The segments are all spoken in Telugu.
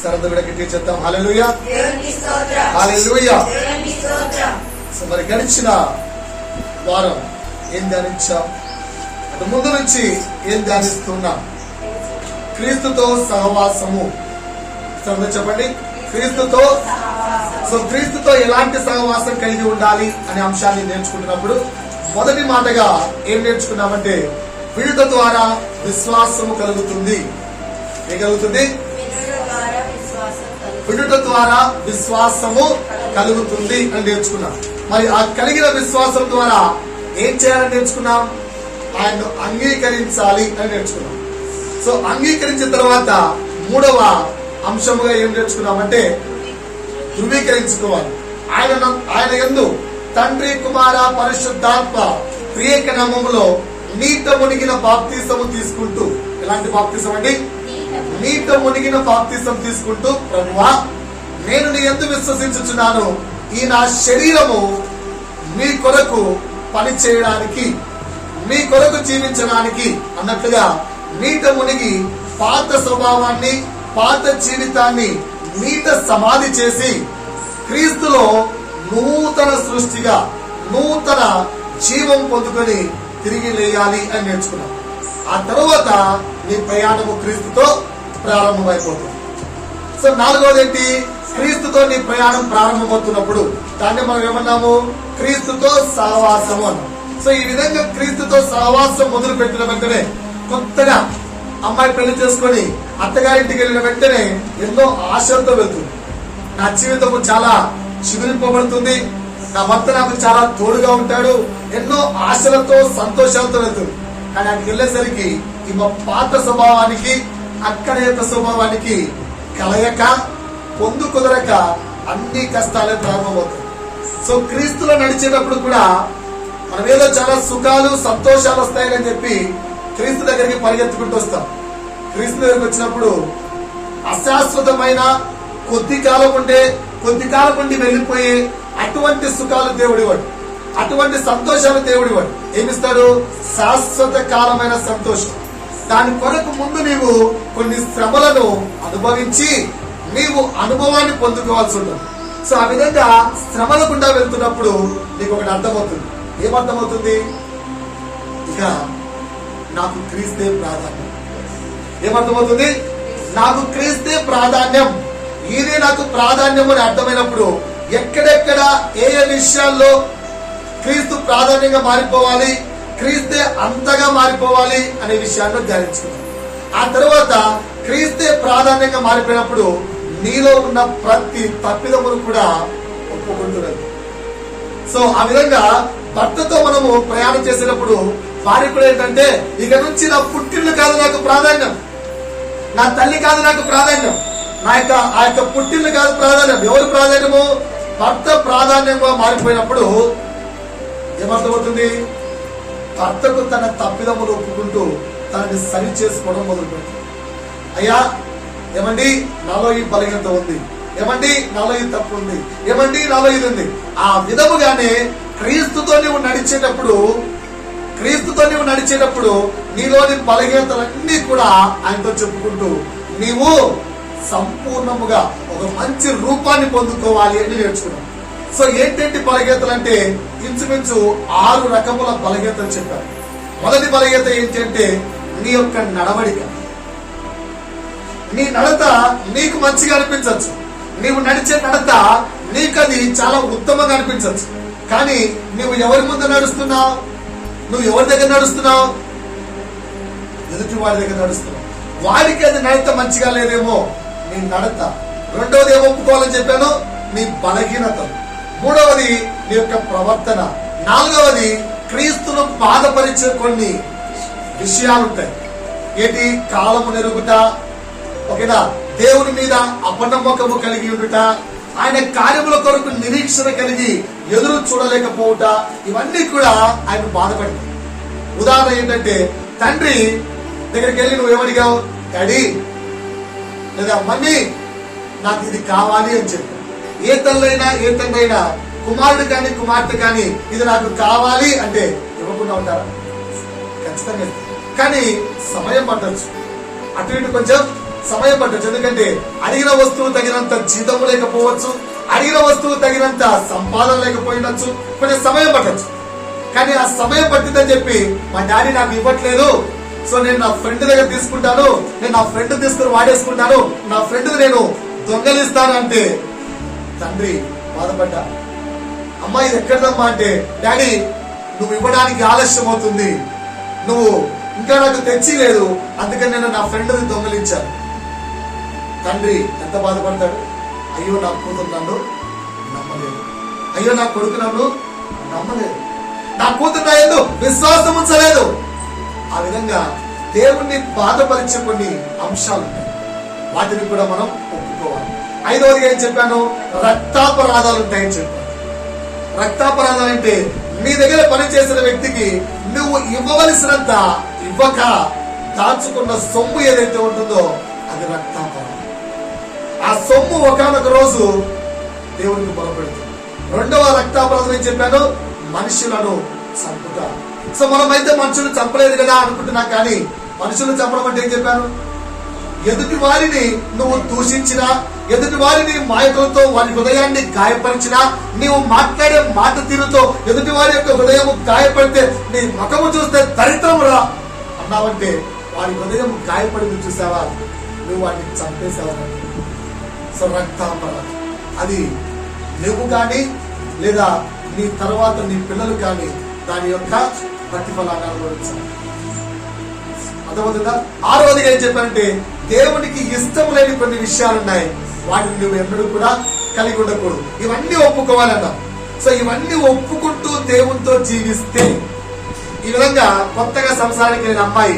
సరదా చెప్తాం. హల్లెలూయా, హల్లెలూయా. సో మరి గడిచిన వారం ఏం ధ్యానించాం? అటు ముందు నుంచి ఏం ధ్యానిస్తున్నాం? క్రీస్తుతో సహవాసము. సరదా చెప్పండి, క్రీస్తుతో. సో క్రీస్తుతో ఎలాంటి సహవాసం కలిగి ఉండాలి అనే అంశాన్ని నేర్చుకుంటున్నప్పుడు మొదటి మాటగా ఏం నేర్చుకున్నామంటే, విడుట ద్వారా విశ్వాసము కలుగుతుంది. ఏం కలుగుతుంది? విడుట ద్వారా విశ్వాసము కలుగుతుంది అని నేర్చుకున్నాం. మరి ఆ కలిగిన విశ్వాసం ద్వారా ఏం చేయాలని నేర్చుకున్నాం? ఆయన్ను అంగీకరించాలి అని నేర్చుకున్నాం. సో అంగీకరించిన తర్వాత మూడవ అంశముగా ఏం నేర్చుకున్నామంటే, ధృవీకరించుకోవాలి. ఆయన యందు తండ్రి, కుమార, పరిశుద్ధాత్మ త్రియేక నామములో నీట మునిగిన బాప్తిసము తీసుకుంటూ. ఎలాంటి బాప్తిసం అండి? నీట మునిగిన బాప్తిసం తీసుకుంటూ, ప్రభువా నేను నీ యందు విశ్వసించుచున్నాను, ఈ నా శరీరము మీ కొరకు పని చేయడానికి, మీ కొరకు జీవించడానికి అన్నట్లుగా నీట మునిగి పాత స్వభావాన్ని, పాత జీవితాన్ని నీట సమాధి చేసి క్రీస్తులో నూతన సృష్టిగా, నూతన జీవం పొందుకొని తిరిగి లేయాలి అని నేర్చుకున్నాం. ఆ తర్వాత నీ ప్రయాణము క్రీస్తుతో ప్రారంభమైపోతుంది. సో నాలుగవది ఏంటి? క్రీస్తుతో నీ ప్రయాణం ప్రారంభమవుతున్నప్పుడు దాన్ని మనం ఏమన్నాము? క్రీస్తుతో సహవాసము అన్నాం. సో ఈ విధంగా క్రీస్తుతో సహవాసం మొదలు పెట్టిన వెంటనే, కొత్తగా అమ్మాయి పెళ్లి చేసుకొని అత్తగారింటికి వెళ్ళిన వెంటనే ఎన్నో ఆశలతో వెళ్తుంది. నా జీవితము చాలా చిగురింపబడుతుంది, నా భర్త నాకు చాలా తోడుగా ఉంటాడు, ఎన్నో ఆశలతో సంతోషాలతో వెళ్తుంది. కానీ అక్కడికి వెళ్ళేసరికి ఈమె పాత స్వభావానికి, అక్కడ యొక్క స్వభావానికి కలయక, పొందు కుదరక అన్ని కష్టాలే ప్రారంభమవుతాయి. సో క్రీస్తులో నడిచేటప్పుడు కూడా మనం ఏదో చాలా సుఖాలు, సంతోషాలు వస్తాయని చెప్పి క్రీస్తు దగ్గరికి పరిగెత్తుకుంటూ వస్తాం. క్రీస్తు దగ్గరికి వచ్చినప్పుడు అశాశ్వతమైన, కొద్ది కాలం ఉండి వెళ్ళిపోయే అటువంటి సుఖాలు దేవుడివాడు, అటువంటి సంతోషాలు దేవుడివాడు. ఏమిస్తాడు? శాశ్వత కాలమైన సంతోషం. దాని కొరకు ముందు నీవు కొన్ని శ్రమలను అనుభవించి నీవు అనుభవాన్ని పొందుకోవాల్సి ఉంటుంది. సో ఆ విధంగా శ్రమల గుండా వెళ్తున్నప్పుడు నీకు ఒకటి అర్థమవుతుంది. ఏమర్థమవుతుంది? ఇక నాకు క్రీస్తే ప్రాధాన్యం. ఏమర్థమవుతుంది? నాకు క్రీస్తే ప్రాధాన్యం, ఇదే నాకు ప్రాధాన్యం అని అర్థమైనప్పుడు ఎక్కడెక్కడ ఏ ఏ విషయాల్లో క్రీస్తు ప్రాధాన్యంగా మారిపోవాలి, క్రీస్తే అంతగా మారిపోవాలి అనే విషయాన్ని ధ్యానించుకున్నాం. ఆ తర్వాత క్రీస్తే ప్రాధాన్యంగా మారిపోయినప్పుడు నీలో ఉన్న ప్రతి తప్పిదమును కూడా ఒప్పుకుంటున్నది. సో ఆ విధంగా భర్తతో మనము ప్రయాణం చేసేటప్పుడు భార్య కూడా ఏంటంటే, ఇక నుంచి నా పుట్టిల్లు కాదు నాకు ప్రాధాన్యం, నా తల్లి కాదు నాకు ప్రాధాన్యం, ఆ యొక్క పుట్టిల్లు కాదు ప్రాధాన్యం. ఎవరు ప్రాధాన్యము? భర్త ప్రాధాన్యంగా మారిపోయినప్పుడు ఏమర్థమవుతుంది? భర్తకు తన తప్పిదములు ఒప్పుకుంటూ తనని సరి చేసుకోవడం మొదలుపెడుతుంది. అయ్యా ఏమండి నాలో ఈ బలహీనత ఉంది, ఏమండి నాలో ఈ తప్పు ఉంది, ఏమండి నాలో ఇది ఉంది. ఆ విధముగానే క్రీస్తుతో నీవు నడిచేటప్పుడు నీలోని బలహీనతలన్నీ కూడా ఆయనతో చెప్పుకుంటూ నీవు సంపూర్ణముగా ఒక మంచి రూపాన్ని పొందుకోవాలి అని నేర్చుకున్నాం. సో ఏంటంటే బలహీనతలు అంటే ఇంచుమించు 6 రకముల బలహీనతలు చెప్పారు. మొదటి బలహీనత ఏంటంటే నీ యొక్క నడవడిక. నీ నడత నీకు మంచిగా అనిపించవచ్చు, నీవు నడిచే నడత నీకు అది చాలా ఉత్తమంగా అనిపించవచ్చు. కానీ నువ్వు ఎవరి ముందు నడుస్తున్నావు? నువ్వు ఎవరి దగ్గర నడుస్తున్నావు? ఎదుటి వాడి దగ్గర నడుస్తున్నావు. వాడికి అది నడత మంచిగా లేదేమో నీ నడత. రెండవది ఏమో ఒప్పుకోవాలని చెప్పాను, నీ బలహీనతలు. మూడవది నీ యొక్క ప్రవర్తన. నాలుగవది క్రీస్తును బాధపరిచే కొన్ని విషయాలు ఉంటాయి. ఏంటి? కాలము నెరుగుట, ఓకేనా, దేవుని మీద అపనమ్మకము కలిగి ఉండుట, ఆయన కార్యముల కొరకు నిరీక్షణ కలిగి ఎదురు చూడలేకపోవుట, ఇవన్నీ కూడా ఆయన బాధపడింది. ఉదాహరణ ఏంటంటే, తండ్రి దగ్గరికి వెళ్ళి నువ్వు ఏమడిగావు? డాడీ లేదా మమ్మీ నాకు ఇది కావాలి అని చెప్పి. ఏ తల్లైనా కుమారుడు కానీ కుమార్తె కానీ ఇది నాకు కావాలి అంటే ఇవ్వకుండా ఉంటారా? ఖచ్చితంగా. కానీ సమయం పట్టచ్చు, అటు ఇటు కొంచెం సమయం పట్టచ్చు. ఎందుకంటే అడిగిన వస్తువు తగినంత జీతము లేకపోవచ్చు, అడిగిన వస్తువు తగినంత సంపాదన లేకపోయిండొచ్చు, కొంచెం సమయం పట్టచ్చు. కానీ ఆ సమయం పట్టిందని చెప్పి మా డాడీ నాకు ఇవ్వట్లేదు, సో నేను నా ఫ్రెండ్ దగ్గర తీసుకుంటాను, నేను నా ఫ్రెండ్ తీసుకుని వాడేసుకుంటాను, నా ఫ్రెండ్ నేను దొంగలిస్తాను అంటే తండ్రి బాధపడ్డా. అమ్మా ఇది ఎక్కడదమ్మా అంటే, డాడీ నువ్వు ఇవ్వడానికి ఆలస్యం అవుతుంది, నువ్వు ఇంకా నాకు తెచ్చి లేదు, అందుకని నేను నా ఫ్రెండ్ని దొంగలించాను. తండ్రి ఎంత బాధపడతాడు. అయ్యో నా కూతురు నన్ను నమ్మలేదు, అయ్యో నా కొడుకు నన్ను నమ్మలేదు, నా కూతురు నా యందు విశ్వాసం ఉంచలేదు. ఆ విధంగా దేవుణ్ణి బాధపరిచే కొన్ని అంశాలు ఉన్నాయి, వాటిని కూడా మనం ఒప్పుకోవాలి. ఐదవదిగా ఏం చెప్పాను? రక్తాపరాధాలు ఉంటాయని చెప్పాను. రక్తాపరాధాలు అంటే నీ దగ్గర పనిచేసిన వ్యక్తికి నువ్వు ఇవ్వవలసినంత ఇవ్వక దాచుకున్న సొమ్ము ఏదైతే ఉంటుందో అది రక్తాపరాధం. ఆ సొమ్ము ఒకనొక రోజు దేవుడికి మొరపెడుతుంది. రెండవ రక్తాపరాధం ఏం చెప్పాను? మనుషులను చంపుట. సో మనమైతే మనుషులను చంపలేదు కదా అనుకుంటున్నాం, కానీ మనుషులను చంపడం అంటే ఏం చెప్పాను? ఎదుటి వారిని నువ్వు దూషించినా, ఎదుటి వారిని మాయకులతో వారి హృదయాన్ని గాయపరిచినా, నీవు మాట్లాడే మాట తీరుతో ఎదుటి వారి యొక్క హృదయం గాయపడితే నీ ముఖము చూస్తే దరిద్రము రా అన్నావంటే వారి హృదయం గాయపడింది చూసావా, నువ్వు వాటిని చంపేసావా. సో రక్తాపరాధం అది నువ్వు కానీ లేదా నీ తర్వాత నీ పిల్లలు కానీ దాని యొక్క ప్రతిఫలాన్ని అనుభవించాలి. అర్థమవుతుందా? ఆరవదిగా ఏం చెప్పారంటే దేవునికి ఇష్టం లేని కొన్ని విషయాలు ఉన్నాయి, వాటిని నువ్వు ఎన్నడూ కూడా కలిగి ఉండకూడదు. ఇవన్నీ ఒప్పుకోవాలన్నా. సో ఇవన్నీ ఒప్పుకుంటూ దేవునితో జీవిస్తే, ఈ విధంగా కొత్తగా సంసారానికి వెళ్ళిన అమ్మాయి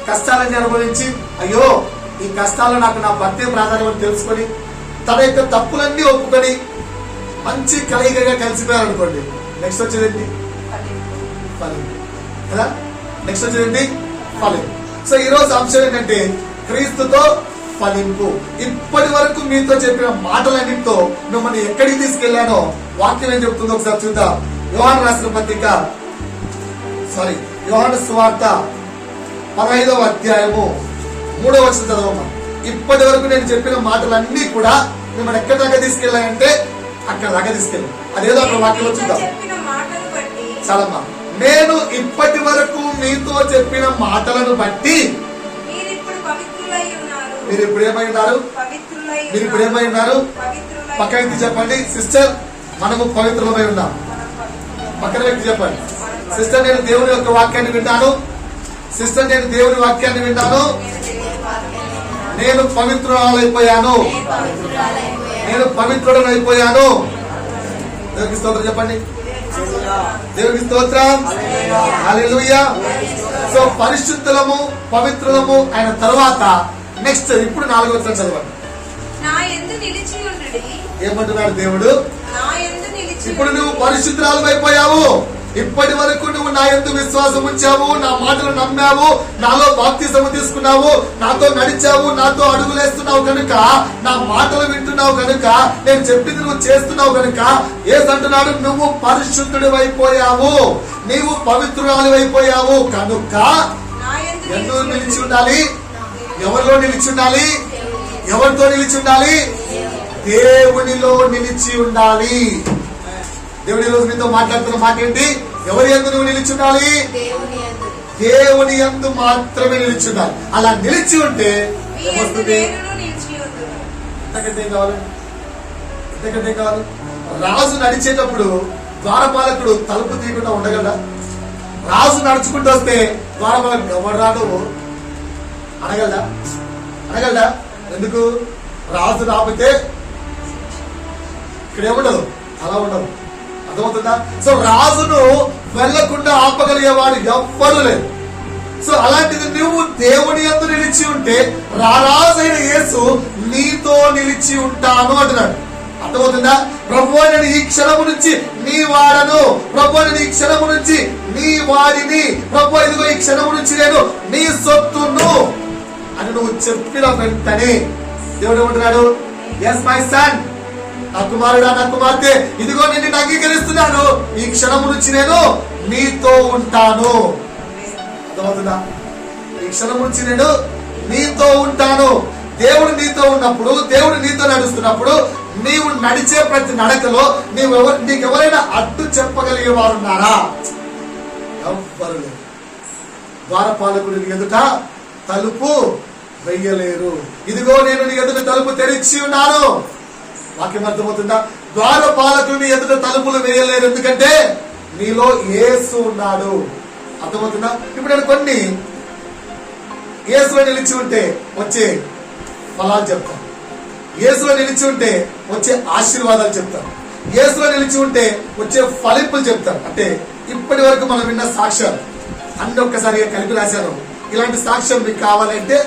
కష్టాలన్నీ అనుభవించి, అయ్యో ఈ కష్టాలు నాకు నా భర్తే ప్రాధాన్యం అని తెలుసుకొని తన యొక్క తప్పులన్నీ ఒప్పుకొని మంచి కలయికగా కలిసిపోయారనుకోండి, నెక్స్ట్ వచ్చేదేంటి? ఫలింపు కదా. నెక్స్ట్ వచ్చేదేంటి? ఫలింపు. సో ఈ రోజు అంశం ఏంటంటే క్రీస్తుతో ఫలింపు. ఇప్పటి వరకు మీతో చెప్పిన మాటలన్నింటితో మిమ్మల్ని ఎక్కడికి తీసుకెళ్లానో వాక్యం ఏం చెప్తుందో ఒకసారి చూద్దాం. యోహాను రాసిన పత్రిక యోహాను సువార్త 15వ అధ్యాయము 3వ వచనం చదవమా. ఇప్పటి వరకు నేను చెప్పిన మాటలన్నీ కూడా మిమ్మల్ని ఎక్కడి దాకా తీసుకెళ్ళాయంటే అక్కడ దాకా తీసుకెళ్ళాను. అదేదో అక్కడ వాక్యంలో చూద్దాం. చాలమ్మా. నేను ఇప్పటి వరకు మీతో చెప్పిన మాటలను బట్టి మీరు ఇప్పుడు ఏమై ఉన్నారు? మీరు ఇప్పుడు ఏమై ఉన్నారు? పక్క వ్యక్తి చెప్పండి, సిస్టర్ మనము పవిత్రులమై ఉన్నాం. పక్కన వ్యక్తి చెప్పండి, సిస్టర్ నేను దేవుని యొక్క వాక్యాన్ని విన్నాను. సిస్టర్ నేను దేవుని వాక్యాన్ని విన్నాను, నేను పవిత్రురాలైపోయాను, నేను పవిత్రుడనైపోయాను. దేవునికి స్తోత్రం చెప్పండి. దేవునికి స్తోత్రం. హల్లెలూయా. సో పరిశుద్ధులము పవిత్రులము అయిన తర్వాత నెక్స్ట్ ఇప్పుడు 4వ వచనం చదవండి. ఏమంటున్నాడు దేవుడు? ఇప్పుడు నువ్వు పరిశుద్ధురాలు అయిపోయావు. ఇప్పటి వరకు నువ్వు నా యందు విశ్వాసం ఉంచావు, నా మాటలు నమ్మావు, నాలో బాప్తిసము తీసుకున్నావు, నాతో నడిచావు, నాతో అడుగులేస్తున్నావు కనుక, నా మాటలు వింటున్నావు కనుక, నేను చెప్పింది నువ్వు చేస్తున్నావు కనుక యేసు అంటున్నాడు నువ్వు పరిశుద్ధుడు అయిపోయావు, నీవు పవిత్రురాలు అయిపోయావు కనుక ఎందుకు నిలిచి ఉండాలి? ఎవరిలో నిలిచి ఉండాలి? ఎవరితో నిలిచి ఉండాలి? దేవునిలో నిలిచి ఉండాలి. దేవుని రోజు మీతో మాట్లాడుతున్న మాట ఏంటి? ఎవరి యందు నువ్వు నిలిచి ఉండాలి? దేవుని యందు మాత్రమే నిలిచి ఉండాలి. అలా నిలిచి ఉంటే ఏమొస్తుంది? ఎంతకంటే కావాలి? ఎంతకంటే కావాలి? రాజు నడిచేటప్పుడు ద్వారపాలకుడు తలుపు తీయకుండా ఉండగలడా? రాజు నడుచుకుంటూ వస్తే ద్వారపాలకుడు ఎవరు రాడు అనగలడా? అనగలడా? ఎందుకు? రాజు రాకపోతే ఇక్కడ ఏముండదు, అలా ఉండదు. అర్థమవుతుందా? సో రాజును వెళ్లకుండా ఆపగలిగేవాడు ఎవ్వరూ లేదు. సో అలాంటిది నువ్వు దేవుని యందు నిలిచి ఉంటే రారాజైన యేసు నీతో నిలిచి ఉంటాను అంటున్నాడు. అర్థమవుతుందా? ప్రభువా నేను ఈ క్షణము నుంచి నీ వాడను, ప్రభువా నేను ఈ క్షణము నుంచి నీ వాడిని, ప్రభువా ఇదిగో ఈ క్షణము నుంచి నేను నీ సొత్తును అని నువ్వు చెప్పిన వెంటనే దేవుడు ఏమంటున్నాడు? ఎస్ మై సన్, నా కుమారుడా, నా కుమార్తె, ఇదిగో నేను అంగీకరిస్తున్నాను, ఈ క్షణము నుంచి నేను నీతో ఉంటాను. అర్థమవుతుందా? ఈ క్షణం నుంచి నేను నీతో ఉంటాను, దేవుడు నీతో ఉన్నప్పుడు, దేవుడు నీతో నడుస్తున్నప్పుడు, నీవు నడిచే ప్రతి నడకలో నీకెవరైనా అడ్డు చెప్పగలిగే వారు ఉన్నారా? ఎవ్వరు లేరు. ద్వారపాలకుడు నీ ఎదుట తలుపు వెయ్యలేరు. ఇదిగో నేను నీ ఎదుట తలుపు తెరిచి ఉన్నాను. వాక్యం అర్థమవుతుందా? ద్వారపాలకుడు నీ ఎదుట తలుపులు వేయలేరు, ఎందుకంటే నీలో యేసు ఉన్నాడు. అర్థమవుతుందా? ఇప్పుడు నేను కొన్ని యేసులో నిలిచి ఉంటే వచ్చే ఫలాలు చెప్తాను, యేసులో నిలిచి ఉంటే వచ్చే ఆశీర్వాదాలు చెప్తాను, యేసులో నిలిచి ఉంటే వచ్చే ఫలింపులు చెప్తాను. అంటే ఇప్పటి వరకు మనం విన్న సాక్ష్యాలు అన్ని ఒక్కసారిగా కలిపి రాశాను. ఇలాంటి సాక్ష్యం మీకు కావాలంటే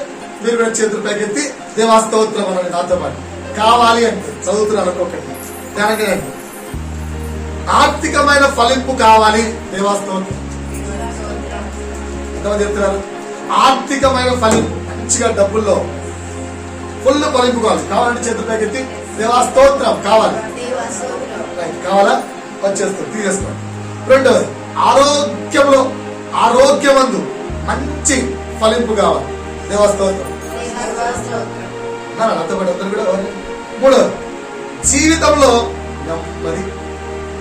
మీరు కూడా చేతులు పైకెత్తి దేవాస్తోత్రం అనండి నాతో పాటు. కావాలి అంటే చదువుతున్నాను ఒక్కొక్కటి. దానికి ఆర్థికమైన ఫలింపు కావాలి, దేవాస్తోత్రం. ఎంతమంది చెప్తున్నారు? ఆర్థికమైన ఫలింపు, మంచిగా డబ్బుల్లో ఫుల్ ఫలింపు కావాలంటే చేతులు పైకెత్తి దేవాస్తోత్రం. కావాలి, కావాలా? వచ్చేస్తుంది, తీసేసుకోండి. రెండవది ఆరోగ్యమందు మంచి ఫలింపు కావాలి, దేవాస్తోత్రం. అందరూ కూడా. మూడవది జీవితంలో నెమ్మది,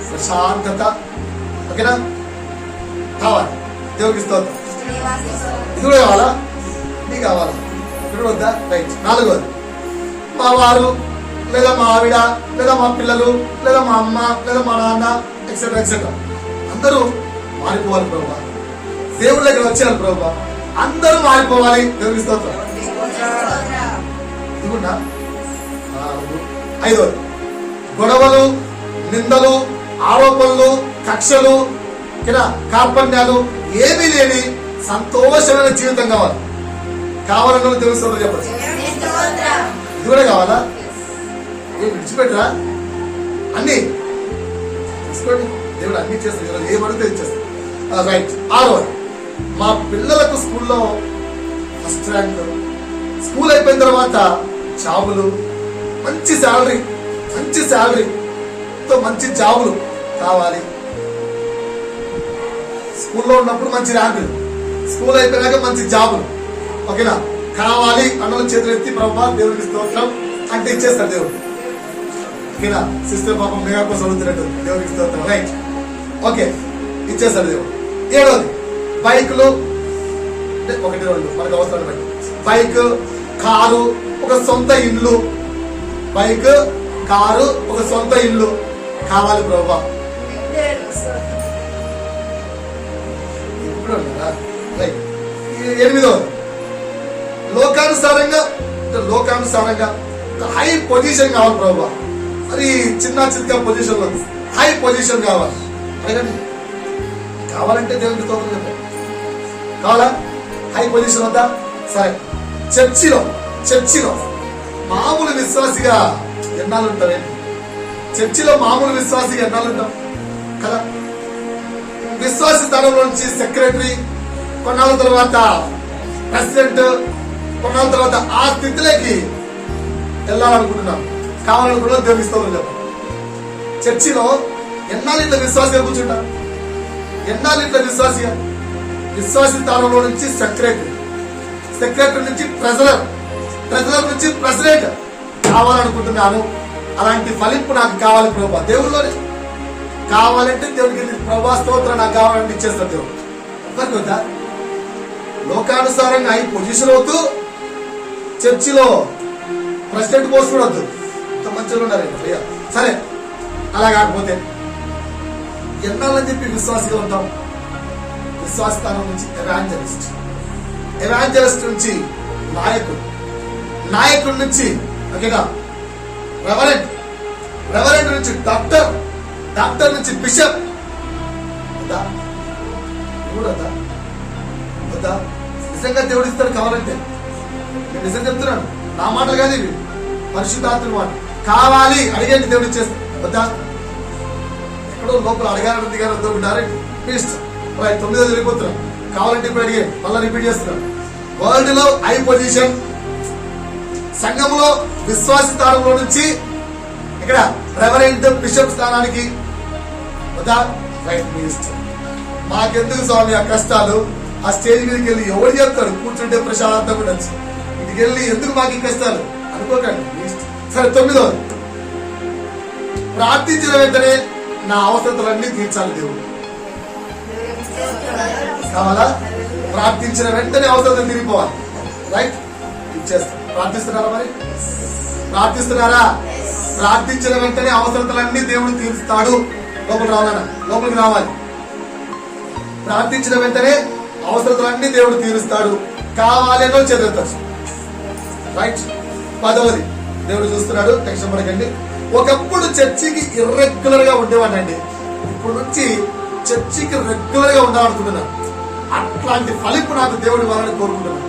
ప్రశాంతత, ఓకేనా? కావాలి, దేవుడికి స్తోత్రం. ఇది కూడా కావాలా? ఇది కావాలా? ఇక్కడ వద్దా? రైట్. నాలుగోది మా వారు లేదా మా ఆవిడ లేదా మా పిల్లలు లేదా మా అమ్మ లేదా మా నాన్న ఎక్సెట్రా ఎక్సెట్రా అందరూ మారిపోవాలి ప్రభా. దేవుడి దగ్గర వచ్చారు ప్రభా, అందరూ మారిపోవాలి, దేవుడికి స్తోత్రం. ఇది కూడా. ఐదోది గొడవలు, నిందలు, ఆరోపణలు, కక్షలు, కార్పణ్యాలు ఏమీ లేని సంతోషమైన జీవితం కావాలన్న దేవుడి స్తోత్రం చెప్పచ్చు. ఇది కూడా కావాలా? ఏం విడిచిపెట్టరా? అన్ని తీసుకోండి, దేవుడు అన్ని చేస్తాడు. ఏమడితే ఇచ్చేస్తాడు. రైట్. ఆరోది మా పిల్లలకు స్కూల్లో ఫస్ట్ ర్యాంక్, స్కూల్ అయిపోయిన తర్వాత జాబులు, మంచి శాలరీతో మంచి జాబులు కావాలి. స్కూల్లో ఉన్నప్పుడు మంచి ర్యాంకులు, స్కూల్ అయిపోయినాక మంచి జాబులు, ఓకేనా? కావాలి అన్న చేతులు ఎత్తి ప్రభా దేవుడికి స్తోత్రం అంటే ఇచ్చేస్తారు దేవుడు, ఓకేనా? సిస్టర్ పాపం మెగా కోసం అవుతున్నట్టు, దేవుడికి స్తోత్రం. రైట్, ఓకే, ఇచ్చేస్తారు దేవుడు. ఏడవది బైకులు, అంటే 1, 2 మనకు అవసరం బట్టి బైక్, కారు, ఒక సొంత ఇల్లు. బైక్, కారు, ఒక సొంత ఇల్లు కావాలి ప్రభా. ఎనిమిదవది లోకానుసారంగా హై పొజిషన్ కావాలి ప్రభా. అది చిన్న పొజిషన్ లో హై పొజిషన్ కావాలి. కావాలంటే దేవుడికి స్తోత్రం చెప్పాలి. కావాలా? హై పొజిషన్ వద్దా? సరే. చర్చిలో మామూలు విశ్వాసిగా ఎన్నాళ్ళు ఉంటారేంటి? చర్చిలో మామూలు విశ్వాసిగా ఎన్నాళ్ళు ఉంటాం కదా? విశ్వాస స్థానంలో నుంచి సెక్రటరీ, కొన్నాళ్ళ తర్వాత ప్రెసిడెంట్, కొన్నాళ్ళ తర్వాత ఆ స్థితిలోకి వెళ్ళాలనుకుంటున్నాం. కావాలనుకున్నా దేవుడికి స్తోత్రం చెప్పాలి. చర్చిలో ఎన్నాళ్ళు ఇట్లా విశ్వాసిగా కూర్చుంటాం? ఎన్నాళ్ళు ఇట్లా విశ్వాసి స్థానంలో నుంచి సెక్రటరీ నుంచి ట్రెజరర్ నుంచి ప్రెసిడెంట్ కావాలనుకుంటున్నాను. అలాంటి ఫలింపు నాకు కావాలి ప్రభా. దేవుళ్ళలోనే కావాలంటే దేవుడికి ప్రభా స్తోత్రం నాకు కావాలంటే ఇచ్చేస్తాడు దేవుడు. ఎవరికి వద్దా? లోకానుసారంగా హై పొజిషన్ అవుతూ చర్చిలో ప్రెసిడెంట్ పోస్ట్ కూడా వద్దు. ఇంత మంచిగా ఉండాలి భయ్యా. సరే, అలా కాకపోతే ఎన్నాళ్ళని చెప్పి విశ్వాసిగా ఉంటాం? విశ్వాస స్థానం నుంచి ఎవాంజలిస్ట్ నుంచి నాయకుడి నుంచి, ఓకేనా, రెవరెంట్ నుంచి డాక్టర్ నుంచి బిషప్. వద్దా? నిజంగా దేవుడు ఇస్తాడు కావాలంటే. నేను నిజం చెప్తున్నాను, నా మాటలు కాదు ఇవి, పరిశుద్ధాత్మ మాట. కావాలి అడిగేంటి దేవుడు ఇచ్చేస్తాడు. వద్దా? ఎక్కడో లోపల అడగాలని దిగారు వద్దుకుంటారండి. ప్లీజ్ 9 వెళ్ళిపోతున్నాం. కావాలంటే ఇప్పుడు అడిగే మళ్ళీ రిపీట్ చేస్తున్నాం. వరల్డ్ లో హై పొజిషన్, సంఘంలో విశ్వాస స్థానంలో నుంచి ఇక్కడ రెవరెంట్ బిషప్ స్థానానికి వద్దా? రైట్, మీ ఇష్టం. మాకెందుకు స్వామి ఆ కష్టాలు? ఆ స్టేజ్ మీదకి వెళ్ళి ఎవరు చెప్తాడు? కూర్చుంటే ప్రశాంతంగా ఉండొచ్చు. ఇంటికి వెళ్ళి ఎందుకు మాకు ఈ కష్టాలు అనుకోకండి. సరే, 9వ ప్రార్థించిన వెంటనే నా అవసరతలన్నీ తీర్చాలి దేవుడు. కావాలా? ప్రార్థించిన వెంటనే అవసరం తీరిపోవాలి. రైట్, ఇచ్చేస్తాం. ప్రార్థిస్తున్నారా? మరి ప్రార్థిస్తున్నారా? ప్రార్థించిన వెంటనే అవసరతలన్నీ దేవుడు తీరుస్తాడు. లోపలికి రావాలి. ప్రార్థించిన వెంటనే అవసరతలన్నీ దేవుడు తీరుస్తాడు. కావాలేనో చదువుతాడు. రైట్, 10వది దేవుడు చూస్తున్నాడు. టెన్షన్ పడకండి. ఒకప్పుడు చర్చికి ఇర్రెగ్యులర్ గా ఉండేవాడండి. ఇప్పుడు నుంచి చర్చికి రెగ్యులర్ గా ఉండాలనుకుంటున్నాను. అట్లాంటి ఫలింపు నాకు దేవుడి వాళ్ళని కోరుకుంటున్నాను.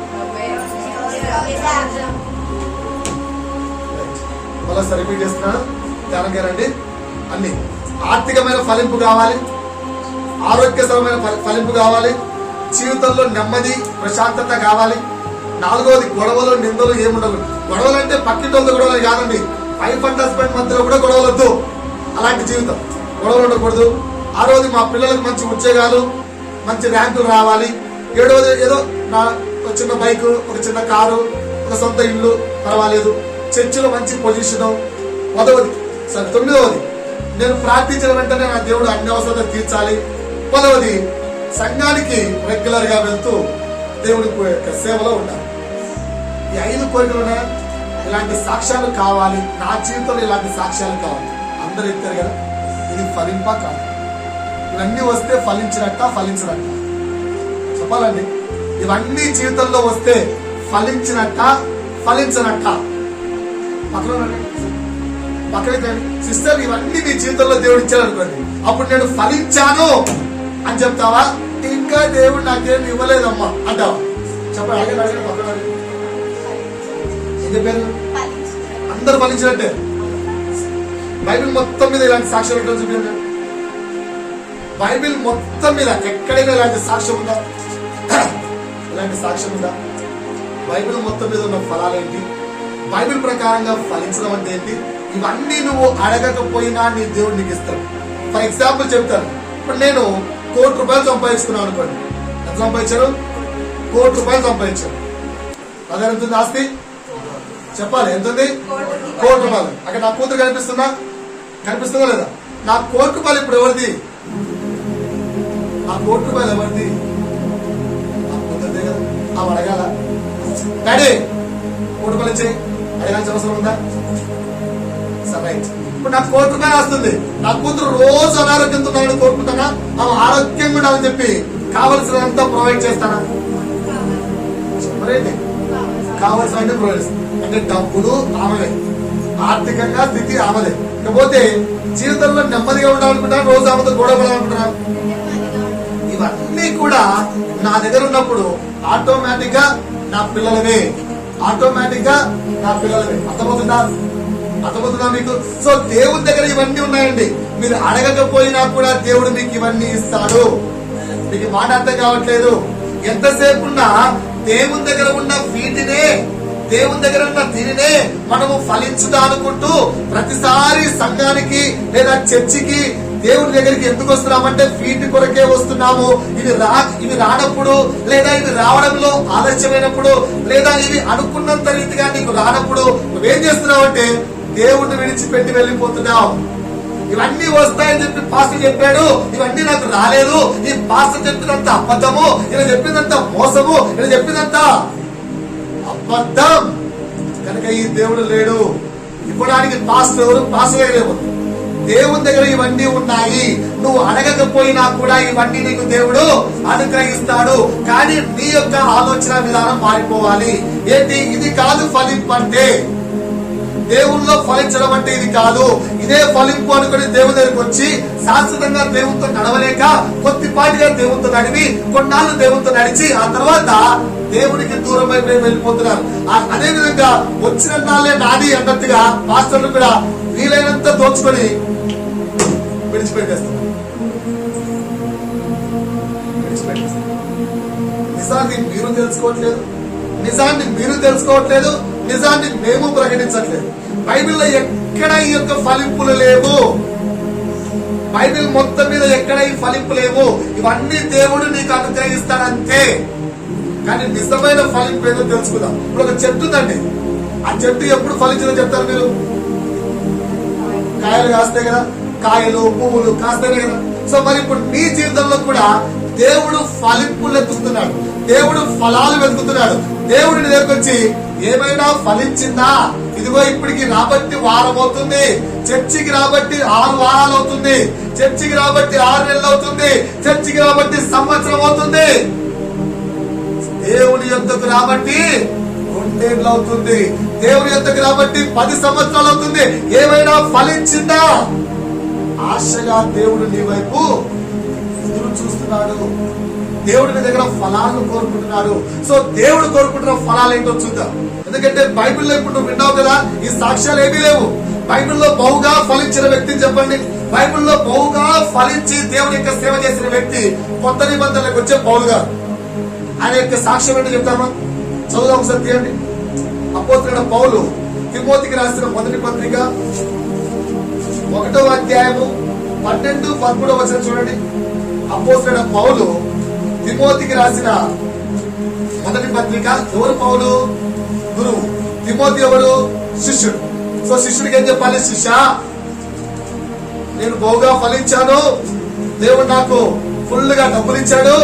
మళ్ళీ రిపీట్ చేస్తున్నాను, ధ్యానంగా రండి. అన్ని ఆర్థికమైన ఫలింపు కావాలి, ఆరోగ్యకరమైన ఫలింపు కావాలి, జీవితంలో నెమ్మది ప్రశాంతత కావాలి. 4వది గొడవలు నిందలు ఏముండవు. గొడవలు అంటే పక్కింటోళ్ళతో గొడవలు కాదండి, వైఫ్ అండ్ హస్బెండ్ మధ్యలో కూడా గొడవలు వద్దు. అలాంటి జీవితం, గొడవలు ఉండకూడదు. 6వది మా పిల్లలకు మంచి ఉద్యోగాలు, మంచి ర్యాంకులు రావాలి. 7వది ఏదో నా ఒక చిన్న బైక్, ఒక చిన్న కారు, ఒక సొంత ఇల్లు పర్వాలేదు. చర్చిలో మంచి పొజిషన్. 9వది నేను ప్రార్థించిన వెంటనే నా దేవుడు అన్ని అవసరాలు తీర్చాలి. 10వది సంఘానికి రెగ్యులర్ గా వెళ్తూ దేవుడి యొక్క సేవలో ఉండాలి. ఈ 5 కోరికలు ఉన్నాయా? ఇలాంటి సాక్ష్యాలు కావాలి. నా జీవితంలో ఇలాంటి సాక్ష్యాలు కావాలి. అందరూ ఎత్తారు కదా, ఇది ఫలింపా కాదు. ఇవన్నీ వస్తే ఫలించినట్ట ఫలించినట్ట చెప్పాలండి. ఇవన్నీ జీవితంలో వస్తే ఫలించినట్ట ఫలించినట్ట. పక్కన సిస్టర్, ఇవన్నీ నీ జీవితంలో దేవుడు ఇచ్చాడు అనుకోండి, అప్పుడు నేను ఫలించాను అని చెప్తావా? ఇంకా దేవుడు నాకేం ఇవ్వలేదమ్మా అంటావా? చెప్పండి. పక్కన ఏం చెప్పారు? అందరు ఫలించినట్టే. బైబిల్ మొత్తం మీద ఇలాంటి సాక్ష్యం ఏంటో చూపించండి. బైబిల్ మొత్తం మీద ఎక్కడైనా ఇలాంటి సాక్ష్యం ఉందా? ఇలాంటి సాక్ష్యం ఉందా? బైబిల్ మొత్తం మీద ఉన్న ఫలాలేంటి? బైబిల్ ప్రకారంగా ఫలించడం అంటే ఏంటి? ఇవన్నీ నువ్వు అడగకపోయినా నీ దేవుడు నీకు ఇస్తాడు. ఫర్ ఎగ్జాంపుల్ చెప్తాను. ఇప్పుడు నేను ₹1,00,00,000 సంపాదించుకున్నాను అనుకోండి. ఎంత సంపాదించాను? ₹1,00,00,000 సంపాదించాను. అదే ఎంత ఉంది ఆస్తి? చెప్పాలి, ఎంత ఉంది? ₹1,00,00,000. అక్కడ నా కూతురు కనిపిస్తుందా లేదా? నా ₹1,00,00,000 ఇప్పుడు ఎవరిది? ఆ ₹1,00,00,000 ఎవరిది? నా కూతురుదే కదా. ఆమె అడగాల, డాడీ ₹1,00,00,000 ఇచ్చేయి, అడగాల్సిన అవసరం ఉందా? సరే, ఇప్పుడు నాకు ₹1,00,00,000 వస్తుంది. నా కూతురు రోజు అనారోగ్యంతో ఉండాలని కోరుకుంటానా? ఆమె ఆరోగ్యంగా ఉండాలని చెప్పి కావలసినంతా ప్రొవైడ్ చేస్తానా? చెప్పరేంటి? కావలసిన ప్రొవైడ్ అంటే డబ్బులు ఆమెలే, ఆర్థికంగా స్థితి ఆమెలే. ఇకపోతే జీవితంలో నెమ్మదిగా ఉండాలనుకుంటా, రోజు ఆమెతో గొడవ పడాలనుకుంటున్నా. ఇవన్నీ కూడా నా దగ్గర ఉన్నప్పుడు ఆటోమేటిక్ గా నా పిల్లలవే. అర్థమవుతుందా మీకు? సో దేవుని దగ్గర ఇవన్నీ ఉన్నాయండి. మీరు అడగకపోయినా కూడా దేవుడు మీకు ఇవన్నీ ఇస్తాడు. మీకు మాట అర్థం కావట్లేదు. ఎంతసేపు ఉన్నా దేవుని దగ్గర ఉన్న వీటినే, దేవుని దగ్గర ఉన్న దీనినే మనము ఫలించుదా అనుకుంటూ ప్రతిసారి సంఘానికి లేదా చర్చికి దేవుని దగ్గరికి ఎందుకు వస్తున్నామంటే వీటి కొరకే వస్తున్నాము. ఇవి రానప్పుడు, లేదా ఇవి రావడంలో ఆలస్యమైనప్పుడు, లేదా ఇవి అనుకున్నంత రీతిగా నీకు రానప్పుడు నువ్వేం చేస్తున్నావు అంటే దేవుడిని విడిచిపెట్టి వెళ్ళిపోతున్నావు. ఇవన్నీ వస్తాయని చెప్పి పాస్టర్ చెప్పాడు, ఇవన్నీ నాకు రాలేదు, ఈ పాస్టర్ చెప్పినంత అబద్ధము, ఇలా చెప్పినంత మోసము, ఇలా చెప్పినంత అబద్ధం కనుక ఈ దేవుడు లేడు. ఇవ్వడానికి పాస్టర్ లేవు. దేవుని దగ్గర ఇవన్నీ ఉన్నాయి. నువ్వు అడగకపోయినా కూడా ఇవన్నీ నీకు దేవుడు అనుగ్రహిస్తాడు. కానీ నీ యొక్క ఆలోచన విధానం మారిపోవాలి. ఏంటి? ఇది కాదు ఫలింపు అంటే. దేవుల్లో ఫలించడం అంటే ఇది కాదు. ఇదే ఫలింపు అనుకుని దేవుని దగ్గరికి వచ్చి శాశ్వతంగా దేవునితో నడవలేక కొద్దిపాటిగా దేవునితో నడివి కొన్నాళ్ళు దేవునితో నడిచి ఆ తర్వాత దేవునికి దూరం అయిపోయి వెళ్ళిపోతున్నారు. అదే విధంగా వచ్చిన నాళ్ళే నాది అన్నట్టుగా పాస్టర్లు కూడా వీలైనంత దోచుకొని విడిచిపెట్టేస్తారు. నిజాన్ని మీరు తెలుసుకోవట్లేదు, నిజాన్ని మేము ప్రకటించట్లేదు. బైబిల్లో ఎక్కడ ఈ యొక్క ఫలింపులు లేవు. బైబిల్ మొత్తం మీద ఎక్కడ ఈ ఫలింపు లేవు. ఇవన్నీ దేవుడు నీకు అనుగ్రహిస్తాడంతే. కానీ నిజమైన ఫలింపు ఏదో తెలుసుకుందాం. ఇప్పుడు ఒక చెట్టు ఉందండి, ఆ చెట్టు ఎప్పుడు ఫలించిందో చెప్తారు మీరు? కాయలు కాస్తాయి కదా, కాయలు పువ్వులు కాస్తాయి కదా. సో మరి ఇప్పుడు నీ జీవితంలో కూడా దేవుడు ఫలింపులు ఎత్తుతున్నాడు, దేవుడు ఫలాలు వెతుకుతున్నాడు. దేవుడిని దగ్గరికి వచ్చి ఏమైనా ఫలించిందా? ఇదిగో ఇప్పటికి రాబట్టి వారం అవుతుంది, చర్చికి రాబట్టి 6 వారాలు అవుతుంది, చర్చికి రాబట్టి 6 నెలలు అవుతుంది, చర్చికి రాబట్టి సంవత్సరం అవుతుంది, దేవుని యొద్దకు రాబట్టి 2 ఏళ్ళు అవుతుంది, దేవుని యొద్దకు రాబట్టి 10 సంవత్సరాలు అవుతుంది. ఏమైనా ఫలించిందా? ఆశగా దేవుడు నీ వైపు ఎదురు చూస్తున్నాడు. దేవుడి దగ్గర ఫలాలను కోరుకుంటున్నాడు. సో దేవుడు కోరుకుంటున్న ఫలాలు ఏంటో చూద్దాం. ఎందుకంటే బైబిల్లో ఇప్పుడు నువ్వు విన్నావు కదా, ఈ సాక్ష్యాలు ఏమీ లేవు. బైబిల్లో బహుగా ఫలించిన వ్యక్తిని చెప్పండి. బైబిల్లో బహుగా ఫలించి దేవుని యొక్క సేవ చేసిన వ్యక్తి కొత్త నిబంధనలకు వచ్చే పౌలు గారు. ఆయన యొక్క సాక్ష్యం ఏంటో చెప్తామా? చదువుదాం ఒకసారి తీయండి. అపోస్తలుడైన పౌలు తిమోతికి రాసిన మొదటి పత్రిక 1వ అధ్యాయము 12-13 వచనం చూడండి. అపోస్తలుడైన పౌలు తిమోతికి రాసిన మొదటి పత్రిక. ఎవరు పౌలు? గురువు. తిమోతి ఎవరు? శిష్యుడు. సో శిష్యుడికి ఏం చెప్పాలి? శిష్య, నేను బహుగా ఫలించాను, దేవుడు నాకు ఫుల్ గా డబ్బులు ఇచ్చాడు,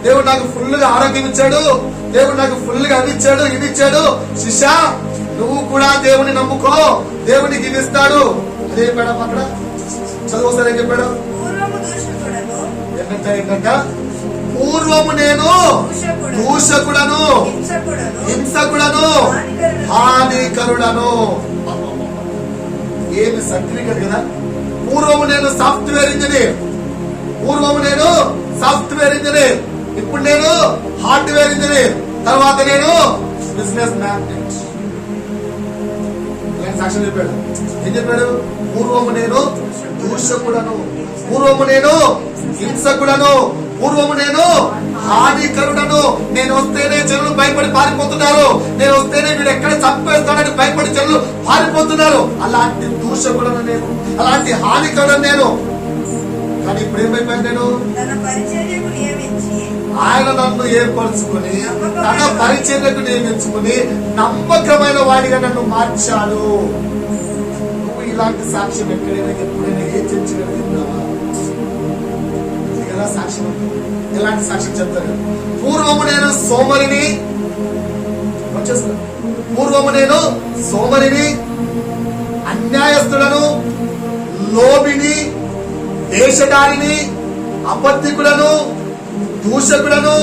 దేవుడు నాకు ఫుల్ గా ఆరోగ్యం ఇచ్చాడు, దేవుడు నాకు ఫుల్ గా అవి ఇచ్చాడు, ఇవి ఇచ్చాడు. శిష్య, నువ్వు కూడా దేవుని నమ్ముకో, దేవునికి ఇది ఇస్తాడు. అదే చెప్పాడు అక్కడ. చదువు సరే చెప్పాడు. ఏంటంట? పూర్వము నేను దూషకుడను, హింసకుడను, హానికరుడను. ఏమి సర్టిఫికెట్ కదా. పూర్వము నేను సాఫ్ట్వేర్ ఇంజనీర్, పూర్వము నేను సాఫ్ట్వేర్ ఇంజనీర్, ఇప్పుడు నేను హార్డ్వేర్ ఇంజనీర్, తర్వాత నేను బిజినెస్ మ్యాగ్నెట్. సాక్ష్యం చెప్పాడు. ఏం చెప్పాడు? పూర్వము నేను దూషకుడను, పూర్వము నేను హింసకుడను, పూర్వము నేను హానికరుడను. నేను వస్తేనే జనులు భయపడి పారిపోతున్నారు, నేను వస్తేనే వీడు ఎక్కడ చంపేస్తాడని భయపడి జనులు పారిపోతున్నారు. అలాంటి దూషకుడను నేను, అలాంటి హానికరుడను నేను. కానీ ఇప్పుడు ఏమైపోయాను నేను? ఆయన నన్ను ఏర్పరచుకుని తన పరిచర్యకు నియమించుకుని నమ్మకమైన వాడిగా నన్ను మార్చాడు. నువ్వు ఇలాంటి సాక్ష్యం ఎక్కడైనా ఎప్పుడైనా ఏ చర్చగా విన్నావా? ఎలా సాక్ష్యం? ఎలాంటి సాక్ష్యం చెప్తారు? పూర్వము నేను సోమరిని, పూర్వము నేను సోమరిని, అన్యాయస్తులను, లోబిని, దేశదారిని, అబద్ధికులను, దూషకులను,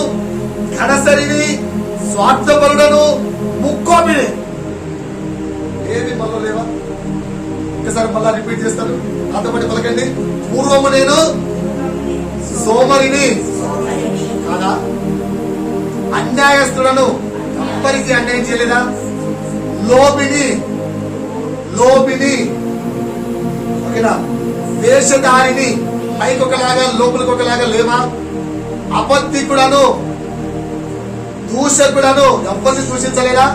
ఘనసరిని, స్వార్థపరులను, ముక్కోపిని. ఏమి మళ్ళీ లేవా? ఒకసారి మళ్ళా రిపీట్ చేస్తాను, అంతపడి పలకండి. పూర్వము నేను సోమరిని కాదా? అన్యాయస్తులను, ఎవ్వరికి అన్యాయం చేయలేదా? లోబిని, లోబిని, ఓకేనా? దేశదారిని, పైకి ఒకలాగా లోపలికి ఒకలాగా లేవా? అబద్ధికుడను, దూషకుడను, ఎవరిని దూషించలేదా?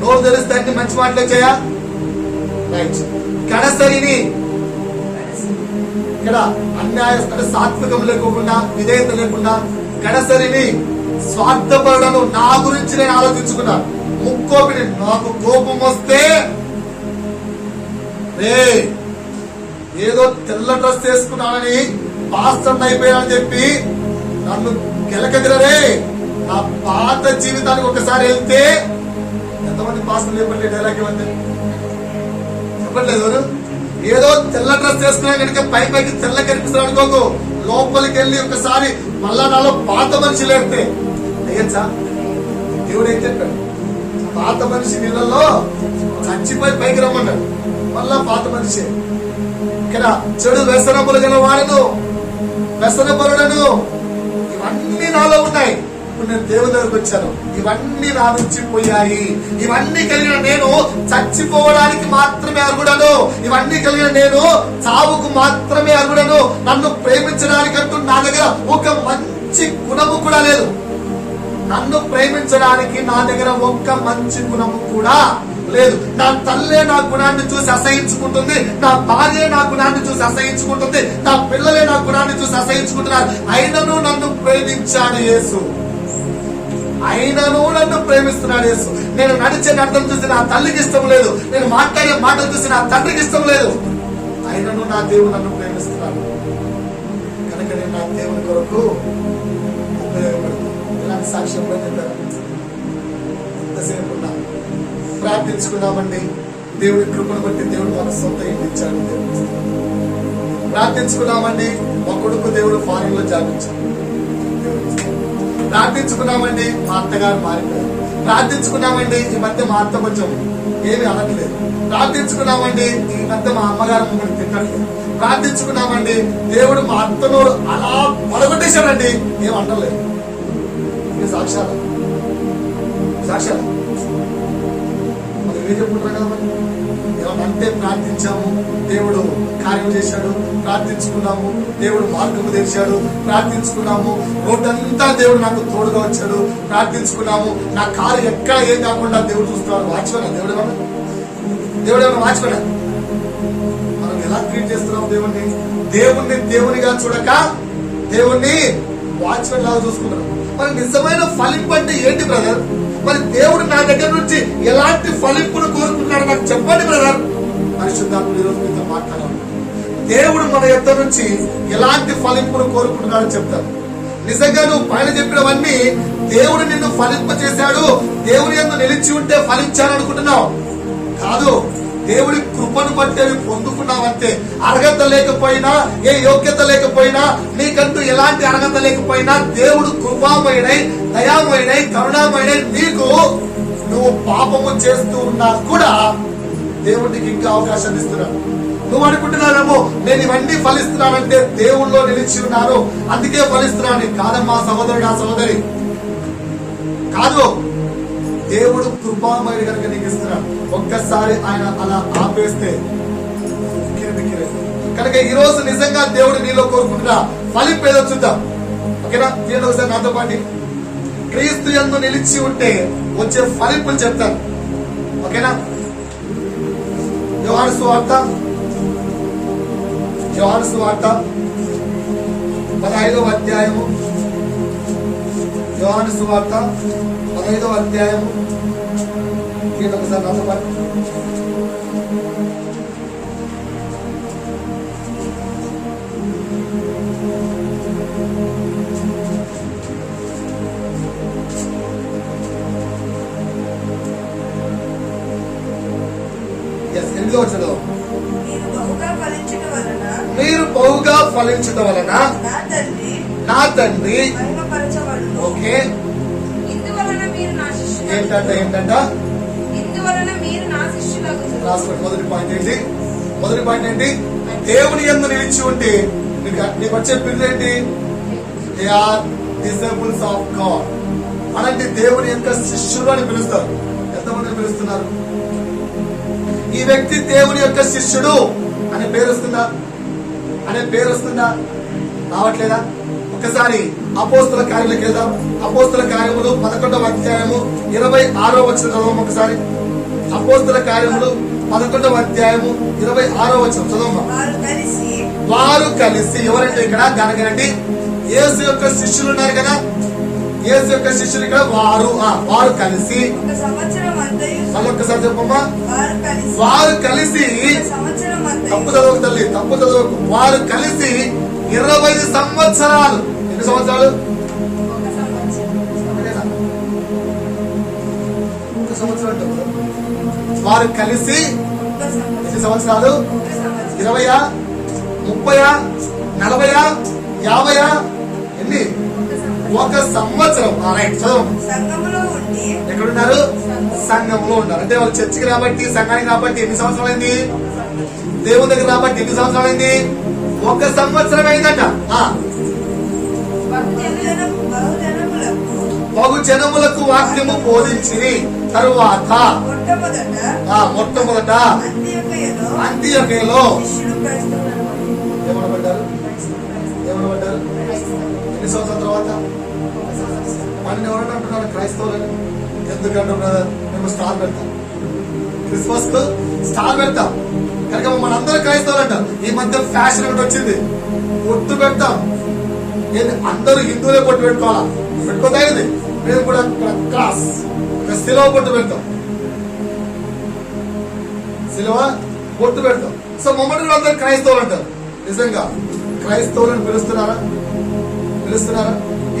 నోరు తెలిస్తే అన్ని మంచి మాటలే చేయా? రైట్. కడసరిని, ఇక్కడ అన్యాయం అంటే సాత్వికం లేకుండా, విధేయత లేకుండా, కడసరిని, స్వార్థపరుడను, నా గురించి నేను ఆలోచించుకున్నా. ముక్కోపిని, నాకు కోపం వస్తే ఏదో తెల్ల డ్రెస్ వేసుకున్నానని పాస్టర్ అయిపోయానని చెప్పి నన్ను గెలకదిరే. నా పాత జీవితానికి ఒకసారి వెళ్తే ఎంతమంది పాస్టర్లు చెప్పండి డైలాగ్ ఇవ్వండి, చెప్పట్లేదు. ఏదో తెల్ల డ్రెస్ వేసుకున్నా కనుక పైకి తెల్ల కనిపిస్తారు అనుకోకు, లోపలికి వెళ్ళి ఒకసారి మళ్ళా నాలో పాత మనిషి లేస్తే అయ్యచ్చా. దేవుడు ఏం చెప్పాడు? పాత మనిషి నీళ్ళలో చచ్చిపోయి పైకి రమ్మన్నాడు. మళ్ళా పాత మనిషి. ఇక్కడ చెడు వ్యసనములు గల వాడను, వ్యసనపరుడను, ఇవన్నీ నాలో ఉన్నాయి. ఇప్పుడు నేను దేవుని దగ్గరకు వచ్చాను, ఇవన్నీ నా నుంచి పోయాయి. ఇవన్నీ కలిగిన నేను చచ్చిపోవడానికి మాత్రమే అర్హుడను, ఇవన్నీ కలిగిన నేను చావుకు మాత్రమే అర్హుడను. నన్ను ప్రేమించడానికంటూ నా దగ్గర ఒక మంచి గుణము కూడా లేదు. నన్ను ప్రేమించడానికి నా దగ్గర ఒక్క మంచి గుణము కూడా లేదు. నా తల్లే నా గుణాన్ని చూసి అసహించుకుంటుంది, నా భార్య నా గుణాన్ని చూసి అసహించుకుంటుంది, నా పిల్లలే నా గుణాన్ని చూసి అసహించుకుంటున్నారు. అయినను నన్ను ప్రేమించాడు యేసు. అయినను నన్ను ప్రేమిస్తున్నాడు యేసు. నేను నడిచే నడతను చూసి నా తల్లికి ఇష్టం లేదు, నేను మాట్లాడే మాటలు చూసి నా తండ్రికి ఇష్టం లేదు, అయినను నా దేవుడు నన్ను ప్రేమిస్తున్నాడు కనుక నేను నా దేవుని కొరకు ఉపయోగపడతాను. ఇలాంటి సాక్ష్యం కూడా చెప్పారు. ఎంతసేపు ఉన్నా ప్రార్థించుకున్నామండి. దేవుడి కృపను బట్టి దేవుడు మనకు సొంత ఇంటి ఇచ్చాడు. ప్రార్థించుకున్నామండి, మా కొడుకు దేవుడు ఫారెన్ లో జాబ్ ఇచ్చాడు. ప్రార్థించుకున్నామండి, మా అత్తగారు మారిపోయారు. ప్రార్థించుకున్నామండి, ఈ మధ్య మా అత్త కొంచెం ఏమి అనట్లేదు. ప్రార్థించుకున్నామండి, ఈ మధ్య మా అమ్మగారు మమ్మల్ని తిట్టట్లేదు. ప్రార్థించుకున్నామండి, దేవుడు మా అత్తను అలా పడగొట్టేశాడండి, ఏం అంటలేదు. ఇది సాక్ష్యాలు సాక్ష్యాలు మరి ఏం చెప్పుకుంటారు కదా. మరి ఏమంటే ప్రార్థించాము, దేవుడు కార్యం చేశాడు. ప్రార్థించుకున్నాము, దేవుడు మార్గము తెరిచాడు. ప్రార్థించుకున్నాము, రోడ్డంతా దేవుడు నాకు తోడుగా వచ్చాడు. ప్రార్థించుకున్నాము, నా కారు ఎక్కడ ఏం కాకుండా దేవుడు చూస్తున్నాడు. వాచ్మెన్ దేవుడు ఏమన్నా వాచ్మెన్. మనం ఎలా ట్రీట్ చేస్తున్నాం దేవుణ్ణి? దేవునిగా చూడక దేవుణ్ణి వాచ్మెన్ లాగా చూసుకుంటున్నాం. మరి నిజమైన ఫలింపు అంటే ఏంటి బ్రదర్? మరి దేవుడు నా దగ్గర నుంచి ఎలాంటి ఫలింపును కోరుకుంటున్నాడు నాకు చెప్పండి బ్రదర్. పరిశుద్ధాత్ముడు ఈరోజు మీతో మాట్లాడాలి. దేవుడు మన యొద్ద నుంచి ఎలాంటి ఫలింపును కోరుకుంటున్నాడో చెప్తాను. నిజంగా నువ్వు పైన చెప్పినవన్నీ దేవుడు నిన్ను ఫలింప చేశాడు, దేవుని యందు నిలిచి ఉంటే ఫలించాను అనుకుంటున్నావు. కాదు, దేవుడి కృపను బట్టి అవి పొందుకున్నావంతే. అర్హత లేకపోయినా, ఏ యోగ్యత లేకపోయినా, నీకంటూ ఎలాంటి అర్హత లేకపోయినా దేవుడు కృపామయుడై, దయామయుడై, కరుణామయుడై నీకు నువ్వు పాపము చేస్తూ ఉన్నా కూడా దేవుడికి ఇంకా అవకాశం ఇస్తున్నాడు. నువ్వు అనుకుంటున్నావేమో నేను ఇవన్నీ ఫలిస్తున్నానంటే దేవుళ్ళో నిలిచి ఉన్నాను అందుకే ఫలిస్తున్నాను. కాదమ్మా సహోదరుడు, ఆ సహోదరి, కాదు. దేవుడు కృపామయుడు కనుక నీకు ఇస్తున్నాడు. ఒక్కసారి ఆయన అలా ఆపేస్తే కనుక ఈ రోజు నిజంగా దేవుడు నీలో కోరుకుంటున్నా ఫలింపు ఏదో చూద్దాం. ఓకేనా? నేను ఒకసారి నాతో పాటు క్రీస్తు యందు నిలిచి ఉంటే వచ్చే ఫలింపులు చెప్తాను. ఓకేనా? యోహాను సువార్త 15వ అధ్యాయము. యోహాను సువార్త 15వ అధ్యాయము. నేను ఒకసారి నాతో పాటు మీరు బహుగా ఫలించడం వలన నా తండ్రి ఓకే ఏంటంట మొదటి పాయింట్ ఏంటి? దేవుని యందు నిలిచి ఉంటే నీకు వచ్చే పిల్లలు ఏంటి? They are disciples of God. అలాంటి దేవుని యొక్క శిష్యులు అని పిలుస్తారు. ఎంతమంది పిలుస్తున్నారు? ఈ వ్యక్తి దేవుని యొక్క శిష్యుడు అనే పేరు వస్తుందా? రావట్లేదా? ఒకసారి అపోస్తుల కార్యాలకు వెళ్దాం. అపోస్తుల కార్యములు 11వ అధ్యాయము 26వ వచనం చదవం. ఒకసారి అపోస్తుల కార్యములు 11వ అధ్యాయము 26వ వచనం చదవం. వారు కలిసి ఎవరంటే ఇక్కడ గనగనండి యేసు యొక్క శిష్యులు ఉన్నారు కదా. యేసు యొక్క శిష్యులు ఇక్కడ వారు కలిసి మళ్ళొక్కసారి చెప్పమ్మా. వారు కలిసి తప్పు చదవకు తల్లి, తప్పు చదవకు. వారు కలిసి 20 సంవత్సరాలు. ఎన్ని సంవత్సరాలు? 1 సంవత్సరం. వారు కలిసి ఎన్ని సంవత్సరాలు? 20, 30, 40, 50 ఎన్ని? 1 సంవత్సరం. ఎక్కడున్నారు? సంఘంలో ఉన్నారు. అంటే వాళ్ళు చర్చికి రాబట్టి, సంఘానికి రాబట్టి ఎన్ని సంవత్సరాలైంది? దేవుని దగ్గర రాబట్టి ఎన్ని సంవత్సరాలైంది? 1 సంవత్సరం అయిందట. బహు జనములకు వాక్యము బోధించి తరువాత మొట్టమొదట అంతియొకయలో ఏమనబడ్డారు? ఎన్ని సంవత్సరాల తర్వాత? మనని ఎవరంటే అంటున్నారు క్రైస్తవులని. ఎందుకంటున్నారు? మేము స్టార్ పెడతాం, క్రిస్మస్ కు స్టార్ పెడతాం కనుక మనందరూ క్రైస్తవులు అంటారు. ఈ మధ్య ఫ్యాషన్ ఒకటి వచ్చింది, పొట్టు పెడతాం. అందరూ హిందువులే పొట్టు పెట్టుకోవాలా? పెట్టుకోదా? మేము కూడా క్రాస్ ఒక సిలువ బొట్టు పెడతాం, సిలువ బొట్టు పెడతాం. సో మమ్మల్ని అందరూ క్రైస్తవులు అంటారు. నిజంగా క్రైస్తవులను పిలుస్తున్నారా?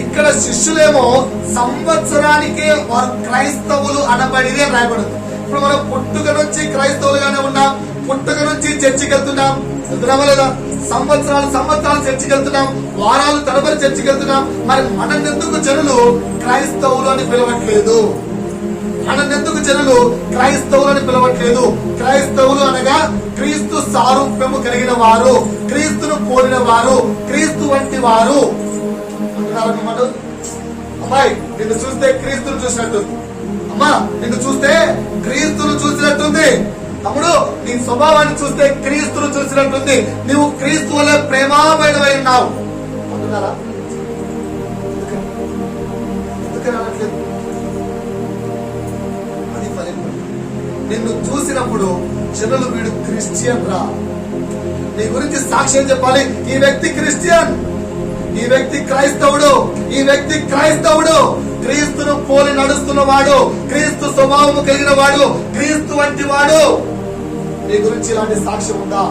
ఇక్కడ శిష్యులేమో సంవత్సరానికే వారు క్రైస్తవులు అనబడినే రాయబడింది. ఇప్పుడు మనం పుట్టుక నుంచి క్రైస్తవులుగానే ఉన్నాం, పుట్టుక నుంచి చర్చికి వెళ్తున్నామా లేదా? సంవత్సరాలు చర్చికి వెళ్తున్నాం, వారాలు తరబడి చర్చికి వెళ్తున్నాం. మరి మనన్నెందుకు జనులు క్రైస్తవులు అని పిలవట్లేదు? క్రైస్తవులు అనగా క్రీస్తు సారూప్యము కలిగిన వారు, క్రీస్తును పోలిన వారు, క్రీస్తు వంటి వారు అంటున్నారు. అమ్మాయి నిన్ను చూస్తే క్రీస్తును చూసినట్టుంది, అమ్మా నిన్ను చూస్తే క్రీస్తును చూసినట్టుంది, తమ్ముడు నీ స్వభావాన్ని చూస్తే క్రీస్తును చూసినట్టుంది, నీవు క్రీస్తు వల్ల ప్రేమామయుడవై ఉన్నావు అంటున్నారా? ఎందుకని అనట్లేదు? అది ఫలింపు. నిన్ను చూసినప్పుడు జనులు వీడు క్రిస్టియన్ రా, నీ గురించి సాక్ష్యం చెప్పాలి. ఈ వ్యక్తి క్రిస్టియన్, ఈ వ్యక్తి క్రైస్తవుడు, క్రీస్తును పోలి నడుస్తున్నవాడు, క్రీస్తు స్వభావము కలిగిన వాడు, క్రీస్తు వంటి వాడు. నీ గురించి ఇలాంటి సాక్ష్యం ఉందా?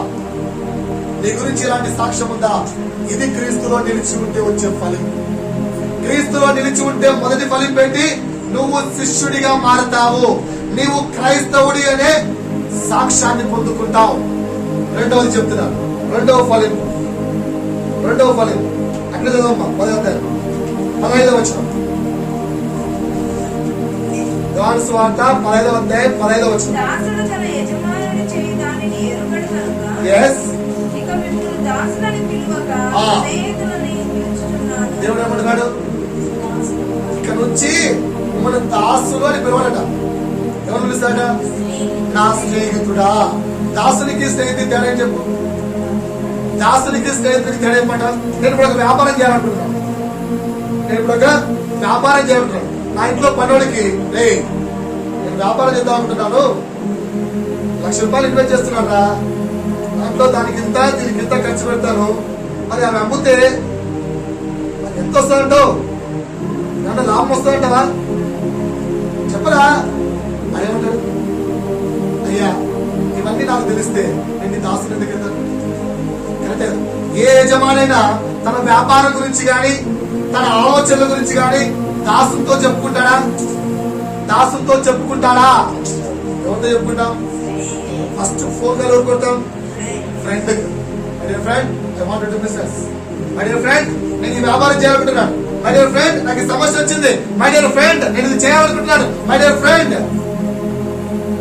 ఇది క్రీస్తులో నిలిచి ఉంటే వచ్చే ఫలం. క్రీస్తులో నిలిచి ఉంటే మొదటి ఫలం పెట్టి నువ్వు శిష్యుడిగా మారతావు, నీవు క్రైస్తవుడి అనే సాక్ష్యాన్ని పొందుకుంటావు. రెండవది చెప్తున్నాను, రెండవ ఫలం అక్కడ చదవమ్మా 15వ వచనం. యోహాను సువార్త 15వ అధ్యాయం 15వ వచనం. దేవుడు ఏమంటున్నాడు? ఇక నుంచి మన దాసులు అని పిలవడట. ఎవరు పిలుస్తాడ? నా స్నేహితుడా. దాసునికి స్నేహితుడి తేడా ఏం చెప్పు? దాసునికి స్నేహితుడికి తేడా ఏమంట? నేను ఇప్పుడు ఒక వ్యాపారం చేయాలనుకుంటున్నాను, నా ఇంట్లో పనులకి నేను వ్యాపారం చేద్దాం అనుకుంటున్నాను, ₹1,00,000 ఇన్వెస్ట్ చేస్తున్నాను, దాంట్లో దీనికి ఇంత ఖర్చు పెడతాను, మరి అవి అమ్మితే నాకు ఎంత వస్తుందంటో, దాంట్లో లాభం వస్తుందంటావా? చెప్పరా? అదేమంటాడు? అయ్యా ఇవన్నీ నాకు తెలిస్తే నేను దాసులు ఎందుకు వెళ్తాను? కరెక్టే. ఏ యజమానైనా తన వ్యాపారం గురించి గాని తన ఆలోచనల గురించి గాని దాసుతో చెప్పుకుంటాడా? ఎవరితో చెప్పుకుంటాం? ఫస్ట్ ఫోన్ కాల్ కొడతాం friend. My dear friend, I want to do business. My dear friend, నేను ఈ వ్యాపారం చేయాలనుకుంటున్నాను. మై డియర్ ఫ్రెండ్, నాకు ఈ సమస్య వచ్చింది. మై డియర్ ఫ్రెండ్, నేను ఇది చేయాలనుకుంటున్నాను. మై డియర్ ఫ్రెండ్,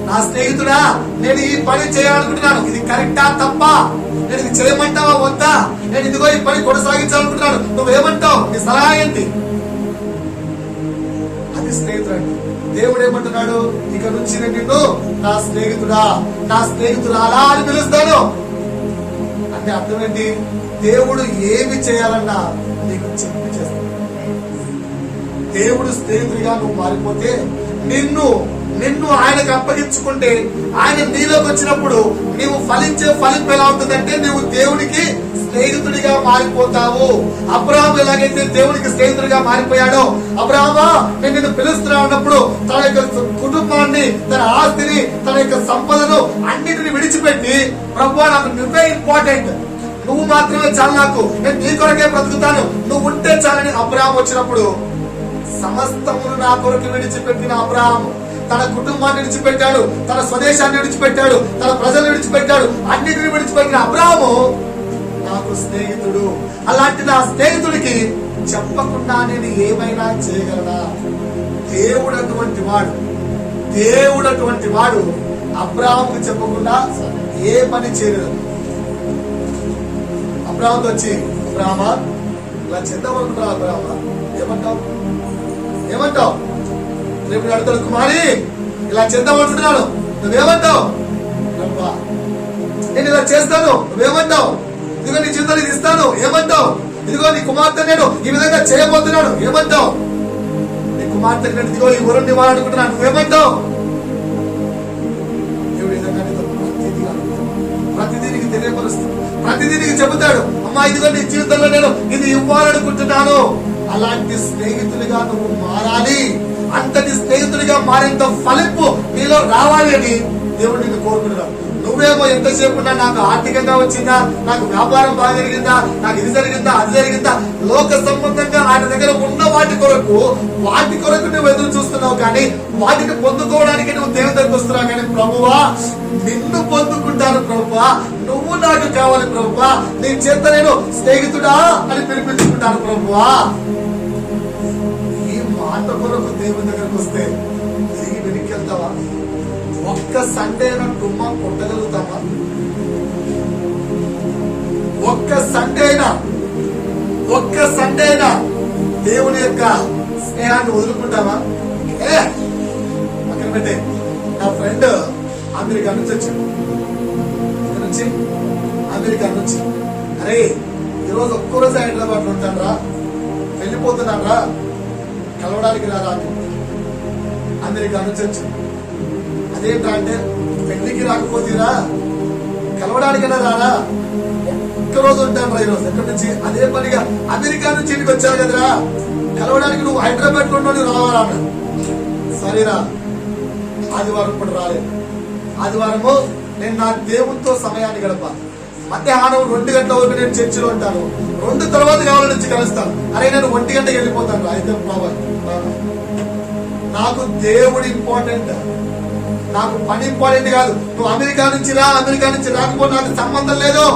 నా స్నేహితుడా, నేను ఈ పని చేయాలనుకుంటున్నాను, ఇది కరెక్టా తప్పా? నేను ఇది చేయమంటావా వద్దా? నేను ఇదిగో ఈ పని కొనసాగించాలనుకుంటున్నాను, నువ్వేమంటావు? నీ సలహా ఏంటి? అది స్నేహితుడు అండి. దేవుడు ఏమంటున్నాడు? ఇక నుంచి నేను నిన్ను నా స్నేహితుడా అలా అని పిలుస్తాను అంటే అర్థం ఏంటి? దేవుడు ఏమి చేయాలన్నా నీకు చెప్పి చేస్తాడు. దేవుడు స్నేహితుడిగా నువ్వు మారిపోతే నిన్ను ఆయనకు అప్పగించుకుంటే ఆయన నీలోకి వచ్చినప్పుడు నీవు ఫలించే ఫలింపు ఎలా ఉంటుందంటే నీవు దేవుడికి స్నేహితుడిగా మారిపోతావు. అబ్రహాము ఎలాగైతే దేవుడికి స్నేహితుడిగా మారిపోయాడో, అబ్రహామా నేను నిన్ను పిలుస్తున్నా ఉన్నప్పుడు తన యొక్క కుటుంబాన్ని, తన ఆస్తిని, తన యొక్క సంపదను అన్నిటిని విడిచిపెట్టి, ప్రభువా నాకు నువ్వే ఇంపార్టెంట్, నువ్వు మాత్రమే చాలు, నాకు నేను నీ కొరకే బ్రతుకుతాను, నువ్వు ఉంటే చాలని అబ్రహాము వచ్చినప్పుడు సమస్తమును నా కొరకు విడిచిపెట్టిన అబ్రహాము తన కుటుంబాన్ని విడిచిపెట్టాడు, తన స్వదేశాన్ని విడిచిపెట్టాడు, తన ప్రజలను విడిచిపెట్టాడు, అన్నిటిని విడిచిపెట్టిన అబ్రహాము నాకు స్నేహితుడు. అలాంటి నా స్నేహితుడికి చెప్పకుండా నేను ఏమైనా చేయగలనా? దేవుడు అటువంటి వాడు అబ్రహాముకు చెప్పకుండా ఏ పని చేయలేదు. అబ్రహాముతో వచ్చి, అబ్రహామా ఇలా చేద్దామనుకుంటున్నావు, అబ్రహామా ఏమంటావు? రేపు అడుగుతాడు, కుమారి ఇలా చేద్దామనుకుంటున్నాను, నువ్వేమంటావు? నేను ఇలా చేస్తాను, నువ్వేమంటావు? ఇదిగో నీ జీవితం ఇది ఇస్తాను, ఏమంటావు? ఇదిగో నీ కుమార్తె నేను ఈ విధంగా చేయబోతున్నాను, ఏమంటావు? నీ కుమార్తె నేను ఇదిగో ఈ ఊరం ఇవ్వాలనుకుంటున్నాను, నువ్వేమంటావు? దేవుడు ప్రతిదీనికి తెలియపరుస్తాడు, ప్రతిదీనికి చెబుతాడు, అమ్మా ఇదిగో నీ జీవితంలో నేను ఇది ఇవ్వాలనుకుంటున్నాను, అలాంటి స్నేహితుడిగా నువ్వు మారాలి. అంతటి స్నేహితుడిగా మారేంత ఫలింపు నీలో రావాలి అని దేవుడు నిన్ను కోరుకుంటున్నాడు. నువ్వేమో ఎంతసేపు నాకు ఆర్థికంగా వచ్చిందా, నాకు వ్యాపారం బాగా జరిగిందా, నాకు ఇది జరిగిందా అది జరిగిందా, లోక సంబంధంగా ఆయన దగ్గర ఉన్న వాటి కొరకు నువ్వు ఎదురు చూస్తున్నావు. కానీ వాటిని పొందుకోవడానికి నువ్వు దేవుని దగ్గరికి వస్తున్నావు. కానీ ప్రభువా నిన్ను పొందుకుంటాను ప్రభువా, నువ్వు నాకు కావాలి ప్రభువా, నీ చేత నేను స్నేహితుడా అని పిలిపించుకుంటాను ప్రభువా. ఈ మాట కొరకు దేవుని దగ్గరకు వస్తే తిరిగి వెనక్కి వెళ్తావా? ఒక్క సండే డుమ్మా కొట్టగలుగుతామా? ఒక్క సండే అయినా దేవుని యొక్క స్నేహాన్ని వదులుకుంటామా? పక్కన పెట్టే. నా ఫ్రెండ్ అమెరికా నుంచి వచ్చాడు. ఇక్కడ నుంచి అమెరికా నుంచి, అరే ఈరోజు ఒక్కరోజు హైదరాబాద్ లో ఉంటాను రా, వెళ్ళిపోతున్నాను రా, కలవడానికి రారా. అమెరికా నుంచి వచ్చాడు. అదేంటా అంటే పెళ్లికి రాకపోతేరా కలవడానికైనా రారా, ఒక్కరోజు ఉంటాను రా ఈరోజు. ఎక్కడి నుంచి? అదే పనిగా అమెరికా నుంచి ఇంటికి వచ్చావు కదరా, కలవడానికి నువ్వు హైదరాబాద్ లో రావాలా? సరేరా. ఆదివారం కూడా రాలేదు. ఆదివారము నేను నా దేవునితో సమయాన్ని గడపాలి. మధ్యాహ్నం 2 గంటల వరకు నేను చర్చిలో ఉంటాను. 2 తర్వాత కావాలని నుంచి కలుస్తాను. అరే నేను 1 గంటకి వెళ్ళిపోతాను. అయితే నాకు దేవుడు ఇంపార్టెంట్, నాకు పని ఇంపార్టెంట్ కాదు. నువ్వు అమెరికా నుంచి రాకపోతే నాకు సంబంధం లేదు.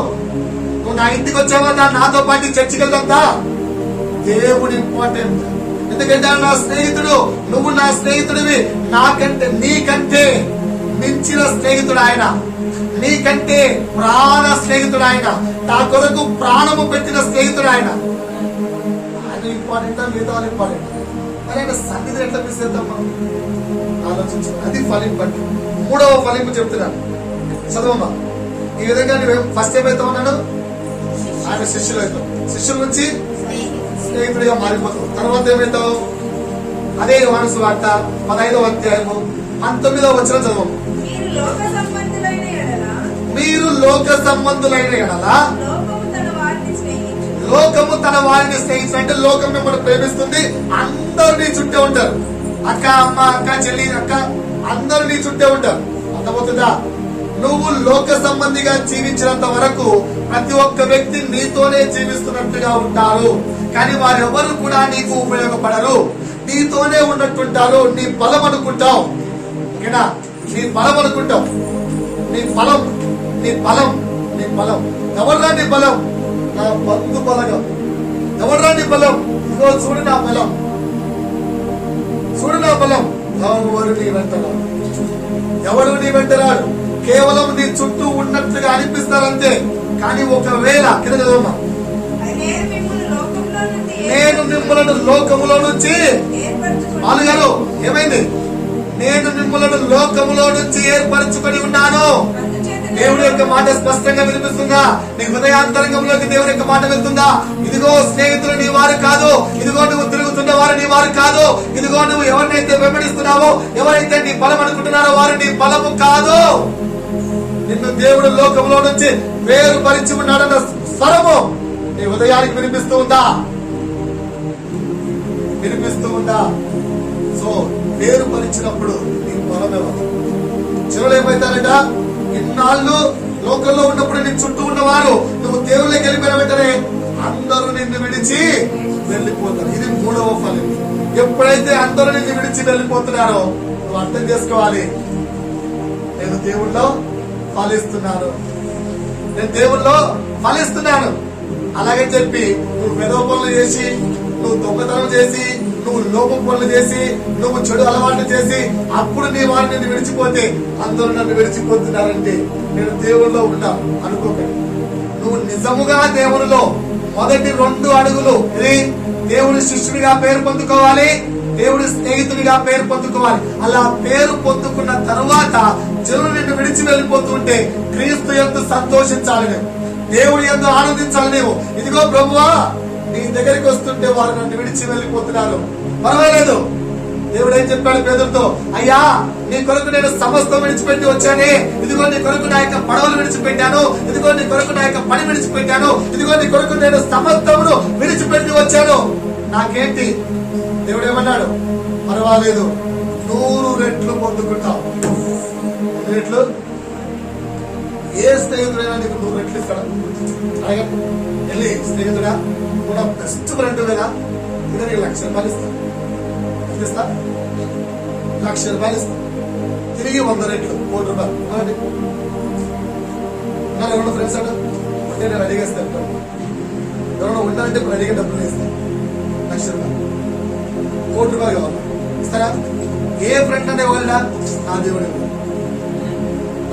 నువ్వు నా ఇంటికి వచ్చావా, నాతో పాటు చర్చికి వెళ్తా. దేవుడు ఇంపార్టెంట్. ఎందుకంటే నా స్నేహితుడు, నువ్వు నా స్నేహితుడివి. నీకంటే మించిన స్నేహితుడు ఆయన, నీకంటే ప్రాణ స్నేహితుడు ఆయన, నా కొరకు ప్రాణము పెట్టిన స్నేహితుడు ఆయన. ఆయన ఇంపార్టెంటా లేదా ఇంపార్టెంట్? మరి ఆయన సన్నిధిని ఎట్లా మిస్ చేద్దాం మనం? ఆలోచించు. అది ఫలింపండి. 3వ ఫలింపు చెప్తున్నాను, చదవమ్మా. ఈ విధంగా నువ్వు ఫస్ట్ ఏమైతే ఉన్నాడు, ఆయన శిష్యులు అవుతావు. శిష్యుల నుంచి స్నేహితుడిగా మారిపోతావు. తర్వాత ఏమైతావు? అదే యోహాను సువార్త 15వ అధ్యాయము 19వ వచనం చదవము. మీరు లోక సంబంధులైన ఎడల లోకము తన వారిని స్నేహితులు. అంటే లోకం మిమ్మల్ని ప్రేమిస్తుంది. అందరూ నీ చుట్టే ఉంటారు. అక్క, అమ్మ, అక్క, చెల్లి, అక్క, అందరూ నీ చుట్టే ఉంటారు. అర్థమవుతుందా? నువ్వు లోక సంబంధిగా జీవించినంత వరకు ప్రతి ఒక్క వ్యక్తి నీతోనే జీవిస్తున్నట్టుగా ఉంటారు. కానీ వారెవరు కూడా నీకు ఉపయోగపడరు. నీతోనే ఉన్నట్టుంటారు. నీ బలం అనుకుంటావు. ఓకేనా? నీ బలం అనుకుంటావు. నీ బలం. ఎవర్రా నీ బలం? నా బంధు బలగం. ఎవర్రా నీ బలం? ఇదిగో చూడు నా బలం, ఎవరు నీ వెంటరాడు? కేవలం నీ చుట్టూ ఉన్నట్లుగా అనిపిస్తారంతే. కానీ ఒకవేళ కింద చదవమ్మా, నేను మిమ్మల్ని లోకములో నుంచి పాలుగారు ఏమైంది? నేను మిమ్మల్ని లోకములో నుంచి ఏర్పరచుకొని ఉన్నాను. దేవుడి యొక్క మాట స్పష్టంగా వినిపిస్తుందా? నీ హృదయాంతరంగంలోకి దేవుడి యొక్క మాట వెళ్తుందా? ఇదిగో స్నేహితులు నీ వారు కాదు, ఇదిగో నువ్వు తిరుగుతున్న వారు నీ వారు కాదు, ఇదిగో నువ్వు ఎవరినైతే వెంబడిస్తున్నావో, ఎవరైతే నీ బలం అనుకుంటున్నారో వారు నీ బలము కాదు. నిన్ను దేవుడు లోకంలో నుంచి వేరుపరిచి ఉన్నాడన్న స్వరము నీ హృదయానికి వినిపిస్తూ ఉందా? సో వేరుపరిచినప్పుడు నీ బలం ఎవరు? చివరి ఏమైతారంట? ఇన్నాళ్ళు లోకంలో ఉన్నప్పుడు నీ చుట్టూ ఉన్నవారు నువ్వు దేవుళ్ళకి వెళ్ళిపోయిన వెంటనే అందరూ నిన్ను విడిచి వెళ్ళిపోతారు. ఇది 3వ ఫలం. ఎప్పుడైతే అందరూ నిన్ను విడిచి వెళ్ళిపోతున్నారో నువ్వు అర్థం చేసుకోవాలి, నేను దేవుళ్ళో ఫలిస్తున్నాను. అలాగే చెప్పి నువ్వు పెదవ పనులు చేసి, నువ్వు దొంగతనం చేసి, నువ్వు లోపం పనులు చేసి, నువ్వు చెడు అలవాట్లు చేసి అప్పుడు నీ వారు నిన్ను విడిచిపోతే అందరూ నన్ను విడిచిపోతున్నారంటే నేను దేవుళ్ళో ఉన్నా అనుకోకండి. నువ్వు నిజముగా దేవునిలో మొదటి 2 అడుగులు ఇది దేవుడి శిష్యుడిగా పేరు పొందుకోవాలి, దేవుడి స్నేహితుడిగా పేరు పొందుకోవాలి. అలా పేరు పొందుకున్న తరువాత జనులు నిన్ను విడిచి వెళ్ళిపోతుంటే క్రీస్తు యందు సంతోషించాలి, నేను దేవుడి యందు ఆనందించాలి. నీవు ఇదిగో ప్రభువా నీ దగ్గరికి వస్తుంటే వారు నన్ను విడిచి వెళ్ళిపోతున్నారు, పర్వాలేదు. దేవుడు ఏం చెప్పాడు పేదలతో? అయ్యా నీ కొరకు నేను సమస్తం విడిచిపెట్టి వచ్చానే, ఇదిగో నీ కొరకు నా యొక్క పడవలు విడిచిపెట్టాను, ఇదిగో నీ కొరకు నా యొక్క పని విడిచిపెట్టాను, ఇదిగో నీ కొరకు నేను సమస్తమును విడిచిపెట్టి వచ్చాను. నాకేంటి? దేవుడు ఏమన్నాడు? పర్వాలేదు, 100 రెట్లు పొందుకుంటావు. 100 రెట్లు. ఏ స్నేహితుడైనా నీకు 100 రెట్లు ఇస్తాడా? అడగండి. వెళ్ళి స్నేహితుడా కూడా బెస్ట్ ఫ్రెండ్ కదా, ఇంకా నీకు ₹1,00,000 ఇస్తా. ఎంత ఇస్తా? ₹1,00,000 ఇస్తా. తిరిగి 100 రెట్లు ₹1,00,000. ఎవరన్నా ఫ్రెండ్స్ అంటే నేను రెడీగా ఇస్తాను. ఎవరన్నా ఉండాలంటే ఇప్పుడు రెడీగా డబ్బులు ఇస్తాను. ₹1,00,000 ₹1,00,000 కావాలి, ఇస్తారా? ఏ ఫ్రెండ్ అంటే ఇవ్వగలడా? నా దేవుడు ఇవ్వగలడు.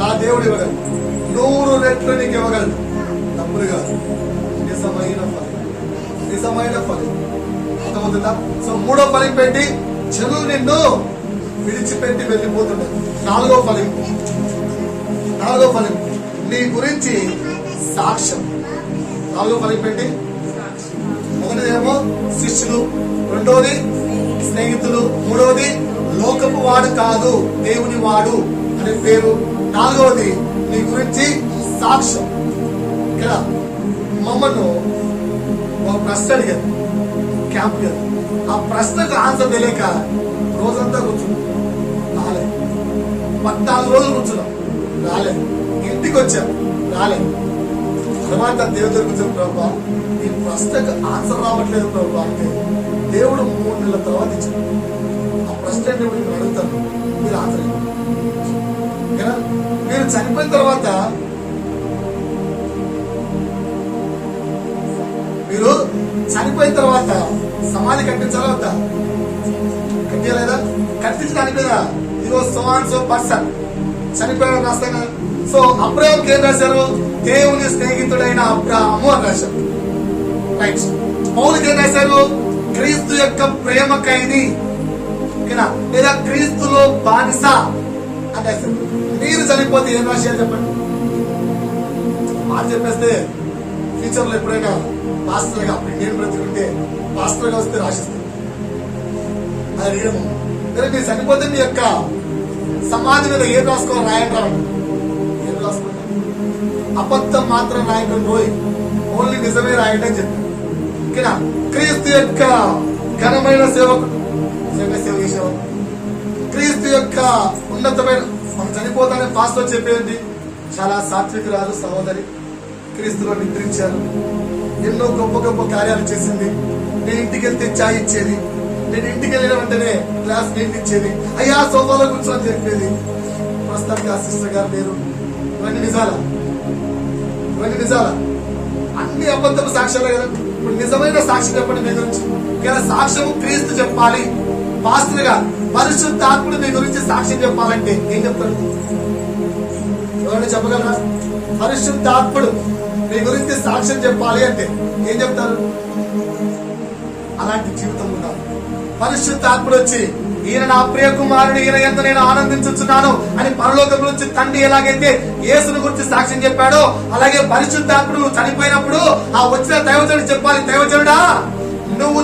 నా దేవుడు ఇవ్వగలడు. 100 రెట్లు నీకు ఇవ్వగలడు. డబ్బులు కాదు, నిజమైన ఫలం. నిజమైన ఫలం అర్థమవుతుందా? సో 3వ ఫలం పెట్టి జనులు నిన్ను విడిచిపెట్టి వెళ్ళిపోతుంటారు. 4వ ఫలం నీ గురించి సాక్ష్యం. 4వ ఫలం పెట్టి, మొదటిదేమో శిష్యులు, 2వది స్నేహితులు, 3వది లోకపు వాడు కాదు దేవుని వాడు అనే పేరు, 4వది నీ గురించి సాక్ష్యం. ఇక్కడ మమ్మల్ని ఒక ప్రశ్న అడిగారు క్యాంప్ గారు. ఆ ప్రశ్నకు ఆన్సర్ తెలియక రోజంతా కూర్చున్నాం, రాలేదు. 14 రోజులు కూర్చున్నాం, రాలేదు. ఇంటికి వచ్చాం, రాలేదు. తర్వాత దేవుడి దగ్గర కూర్చొని, ప్రభా ఈ ప్రశ్నకు ఆన్సర్ రావట్లేదు ప్రభా అంటే దేవుడు 3 నెలల తర్వాత ఇచ్చాడు. ఆ ప్రశ్న నేను అడుగుతాను, మీరు ఆన్సర్ కదా. మీరు చనిపోయిన తర్వాత సమాధి కట్టించాలా వద్దా? కట్టియలేదా? కట్టించడానికి లేదా? ఇదిగో సో పర్సన్ చనిపోయాడు రాస్తాను. సో అబ్రాహాంకి ఏం రాశారు? దేవుని స్నేహితుడైన అబ్రాహాము అని రాశారు. రైట్. పౌలుకి ఏం రాశారు? క్రీస్తు యొక్క ప్రేమ ఖైదీ లేదా క్రీస్తులో బానిస అని రాశారు. మీరు చనిపోతే ఏం రాశారు చెప్పండి? మాట చెప్పేస్తే ఫ్యూచర్ లో ఎప్పుడైనా పాస్టర్ గా నేను బ్రతుకుంటే పాస్టర్ గా వస్తే రాసిస్తాను. అది ఏమో మీరు చనిపోతే మీ యొక్క సమాధి మీద ఏం రాసుకోవాలి? రాయండి రావండి. ఏం రాసుకుంటారు? అబద్ధం మాత్రం రాయటం పోయి ఓన్లీ నిజమే రాయండి అని చెప్పారు. ఓకేనా? క్రీస్తు యొక్క ఘనమైన సేవకుడు, సేవ చేసేవాడు, క్రీస్తు యొక్క ఉన్నతమైన, మనం చనిపోతానే పాస్టర్ చెప్పేది చాలా సాత్వికురాలు సహోదరి, క్రీస్తులో నిద్రించారు, ఎన్నో గొప్ప గొప్ప కార్యాలు చేసింది. నేను ఇంటికి వెళ్తే చాయ్ ఇచ్చేది, నేను ఇంటికి వెళ్ళిన వెంటనే గ్లాస్ నీళ్ళు ఇచ్చేది, అయ్యా సోఫాలో కూర్చొని చెప్పేది. ప్రస్తుతానికి ఆ సిస్టర్ గారు లేరు. ఇవన్నీ నిజాలా? అన్ని అబద్ధపు సాక్ష్యాలే కదా. ఇప్పుడు నిజమైన సాక్షి చెప్పండి మీ గురించి. ఇలా సాక్ష్యము క్రీస్తు చెప్పాలి. పాస్టర్ గా పరిశుద్ధాత్ముడు మీ గురించి సాక్ష్యం చెప్పాలంటే ఏం చెప్తారు? ఎవరైనా చెప్పగలరా? పరిశుద్ధాత్ముడు మీ గురించి సాక్ష్యం చెప్పాలి అంటే ఏం చెప్తారు? అలాంటి జీవితం ఉండాలి. పరిశుద్ధాత్ముడు వచ్చి ఈయన నా ప్రియ కుమారుడు, ఈయన ఎంత నేను ఆనందించుచున్నాను అని పరలోకం నుంచి తండ్రి ఎలాగైతే యేసుని గురించి సాక్ష్యం చెప్పాడో, అలాగే పరిశుద్ధాత్ముడు చనిపోయినప్పుడు ఆ వచ్చిన దైవజనుడు చెప్పాలి, దైవజనుడా నువ్వు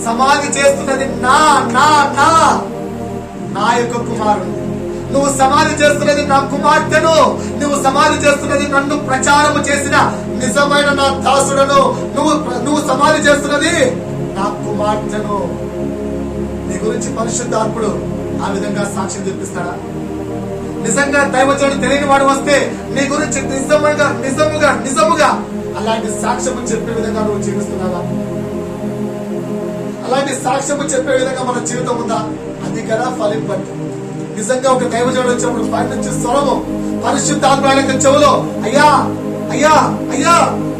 సమాధి చేస్తున్నది నా నా నా నా యొక్క కుమారుడు, నువ్వు సమాధి చేస్తున్నది నా కుమార్తెను, నువ్వు సమాధి చేస్తున్నది నన్ను ప్రచారము చేసిన నిజమైన నా దాసుడను, నువ్వు సమాధి చేస్తున్నది నా కుమార్తెను. నీ గురించి పరిశుద్ధాత్ముడు ఆ విధంగా సాక్ష్యం చెప్పిస్తాడా? నిజంగా దైవజనుడు తెలియని వాడు వస్తే నీ గురించి నిజముగా అలాంటి సాక్ష్యము చెప్పే విధంగా నువ్వు జీవిస్తున్నావా? అలాంటి సాక్ష్యము చెప్పే విధంగా మన జీవితం ఉందా? అది కదా ఫలింపట్టు. నిజంగా ఒక దైవజనుడు వచ్చినప్పుడు పై నుంచి స్వరము పరిశుద్ధాత్మ చెవులో, అయ్యా అయ్యా అయ్యా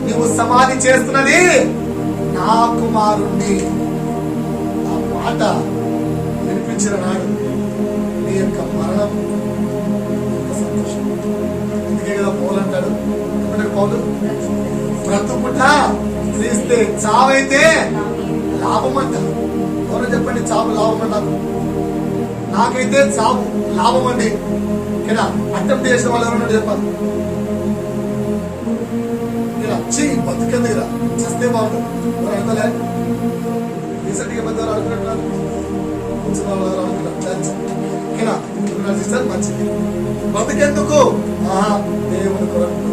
నువ్వు సమాధి చేస్తున్నది నా కుమారుణ్ణి, ఆ మాట వినిపించిన నాడు నీ యొక్క మరణం సంతోషం. అందుకే కదా పౌలు అంటాడు, పౌలు బ్రతుకుట క్రీస్తే, చావైతే లాభం అంటారు. ఎవరో చెప్పండి చావు లాభం అన్నారు. నాకైతే చావు లాభం అండి. ఇలా అటెంప్ట్ చేసిన వాళ్ళు ఎవరన్నా చెప్పారు? ఇలా బతుకంది ఇలా చేస్తే బాగుంటుంది. ఎవరు అనుకోలే? రీసెంట్ గా పెద్ద అనుకున్నట్టు మంచిది. బతుకెందుకు? దేవుని కొరకు.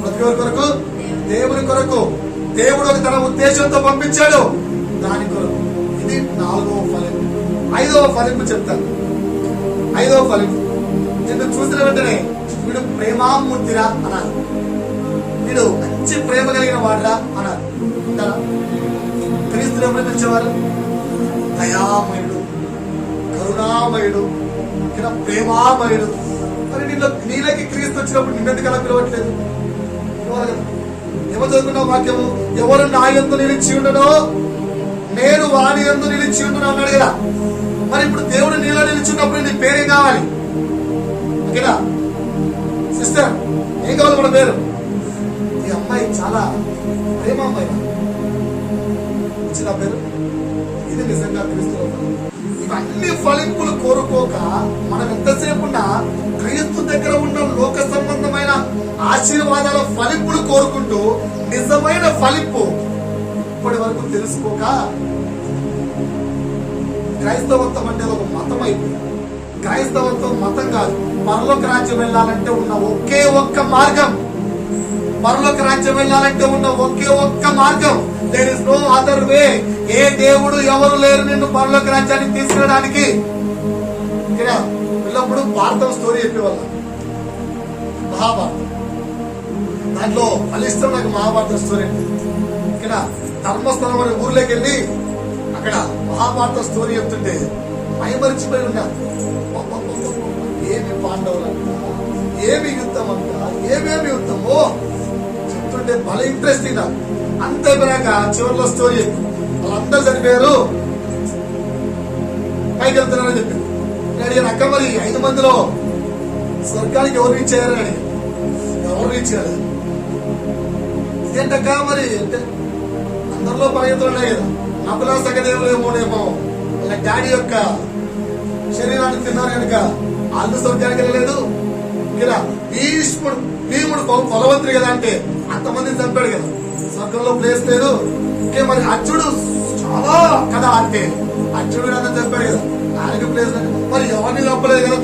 బతుకెవరి కొరకు? దేవుని కొరకు. దేవుడు తన ఉద్దేశంతో పంపించాడు. దాని కొరకు. ఇది 4వ ఫలింపు. 5వ ఫలింపు చెప్తాను. 5వ ఫలింపు, నిన్ను చూసిన వెంటనే వీడు ప్రేమామూర్తిరా అన్నారు. వీడు మంచి ప్రేమ కలిగిన వాడురా అన్నారు. ఉంటారా? క్రీస్తుని ఎవరు పిలిచేవారు? దయామయుడు, కరుణామయుడు, ఇక్కడ ప్రేమామయుడు. మరి నీలోకి క్రీస్తు వచ్చినప్పుడు నిన్నెందుకు అలా పిలవట్లేదు? ఏమో చదువుకున్న వాక్యము, ఎవరు నా యందు నిలిచి ఉండడో నేను వాని యందు నిలిచి ఉండను అన్నాడు కదా. మరి ఇప్పుడు దేవుడు నీలో నిలిచినప్పుడు నీ పేరేం కావాలి? ఓకేనా సిస్టర్, ఏం కావాలి మన పేరు? ఈ అమ్మాయి చాలా ప్రేమ అమ్మాయి ఇచ్చిన పేరు. ఇది నిజంగా క్రీస్తు. ఇవన్నీ ఫలింపులు కోరుకోక మనం ఎంతసేపు ఉన్నా క్రీస్తు దగ్గర ఉన్న లోక సంబంధమైన ఆశీర్వాదాల ఫలింపులు కోరుకుంటూ నిజమైన ఫలింపు ఇప్పటి వరకు తెలుసుకోక క్రైస్తవత్వం అంటే ఒక మతం అయిపోయింది. క్రైస్తవత్వం మతం కాదు. పరలోక రాజ్యం వెళ్ళాలంటే ఉన్న ఒకే ఒక్క మార్గం, పరలోక రాజ్యం వెళ్ళాలంటే ఉన్న ఒకే ఒక్క మార్గం. There is no other way. ఏ దేవుడు ఎవరు లేరు నిన్ను పరలోక రాజ్యానికి తీసుకెళ్ళడానికి. ఇక్కడ పిల్లప్పుడు భారతం స్టోరీ చెప్పేవాళ్ళ, మహాభారతం. దాంట్లో మళ్ళీ ఇష్టం నాకు మహాభారత స్టోరీ. ఇక్కడ ధర్మస్థలం అనే ఊర్లోకి వెళ్ళి అక్కడ మహాభారత స్టోరీ చెప్తుంటే మైమరిచిపోయి ఉన్నారు. ఏమి పాండవులంట, ఏమి యుద్ధం అంట, ఏమేమి యుద్ధమో చెప్తుంటే భలే ఇంట్రెస్టింగ్ నాకు. అంతేపోయాక చివరిలో స్టోరీ వాళ్ళందరూ చనిపోయారు, పైకి వెళ్తున్నారని చెప్పి నేను అడిగాను, అక్క మరి 5 మందిలో స్వర్గానికి ఎవరు రీచ్ అయ్యారని అడిగాను. ఎవరు రీచ్ అయ్యారు ఏంటక్క మరి అంటే అందరిలో పరిగెత్తులు ఉన్నాయి కదా. నకుల సహదేవులు ఏమోనేమో వాళ్ళ డాడీ యొక్క శరీరాన్ని తిన్నారు కనుక వాళ్ళు స్వర్గానికి వెళ్ళలేదు. ఇక్కడ భీముడు బలవంతుడు కదా అంటే అంతమందిని చంపాడు కదా, స్వర్గంలో ప్లేస్ లేదు. ఇంకే మరి అర్జునుడు చాలా కదా అంటే అర్జునుడు అంతా చంపాడు కదా, ఆయనకి ప్లేస్ లేదు. మరి ఎవరిని చంపలేదు కదా,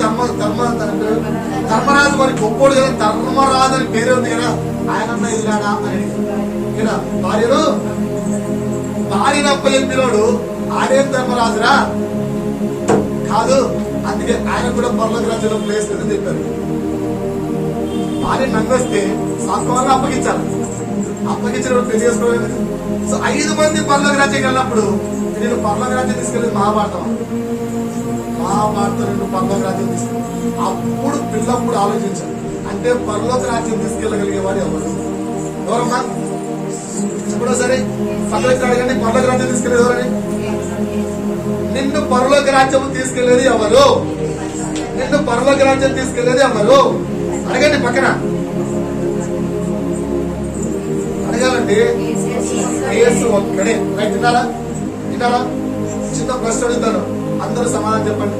ధర్మరాజు మరి గొప్పోడు కదా, ధర్మరాజు అని పేరే ఉంది కదా, ఆయన వెళ్ళాడా అని ఇక్కడ భార్యను అప్పచెప్పినోడు ఆడేం ధర్మరాజురా కాదు, అందుకే ఆయన కూడా పరలోక రాజ్యంలో ప్లేస్ లేదని చెప్పారు. భార్య నమ్మేస్తే సాత్వాలను అప్పగించాలి, అప్పగించినప్పుడు పెళ్లి చేసుకోలేదు. సో 5 మంది పరలోక రాజ్యం వెళ్ళినప్పుడు నేను పరలోక రాజ్యం తీసుకెళ్ళేది మహాభారతం. నిన్ను పరలోక రాజ్యం తీసుకెళ్ళి అప్పుడు పిల్లప్పుడు ఆలోచించాలి. అంటే పరలోక రాజ్యం తీసుకెళ్ళగలిగేవాడు ఎవరమ్మా చెప్పడం సరే పక్కలకి అడగండి. పరలోక రాజ్యం తీసుకెళ్ళేది ఎవరని? నిన్ను పరలోక రాజ్యం తీసుకెళ్లేది ఎవరు? నిన్ను పరలోక రాజ్యం తీసుకెళ్లేది ఎవరు? అడగండి పక్కన అడగాలండి. యేసు ఒక్కడే. రైట్, విన్నారా? చిన్న ప్రశ్న అడుగుతాను, అందరూ సమాధానం చెప్పండి.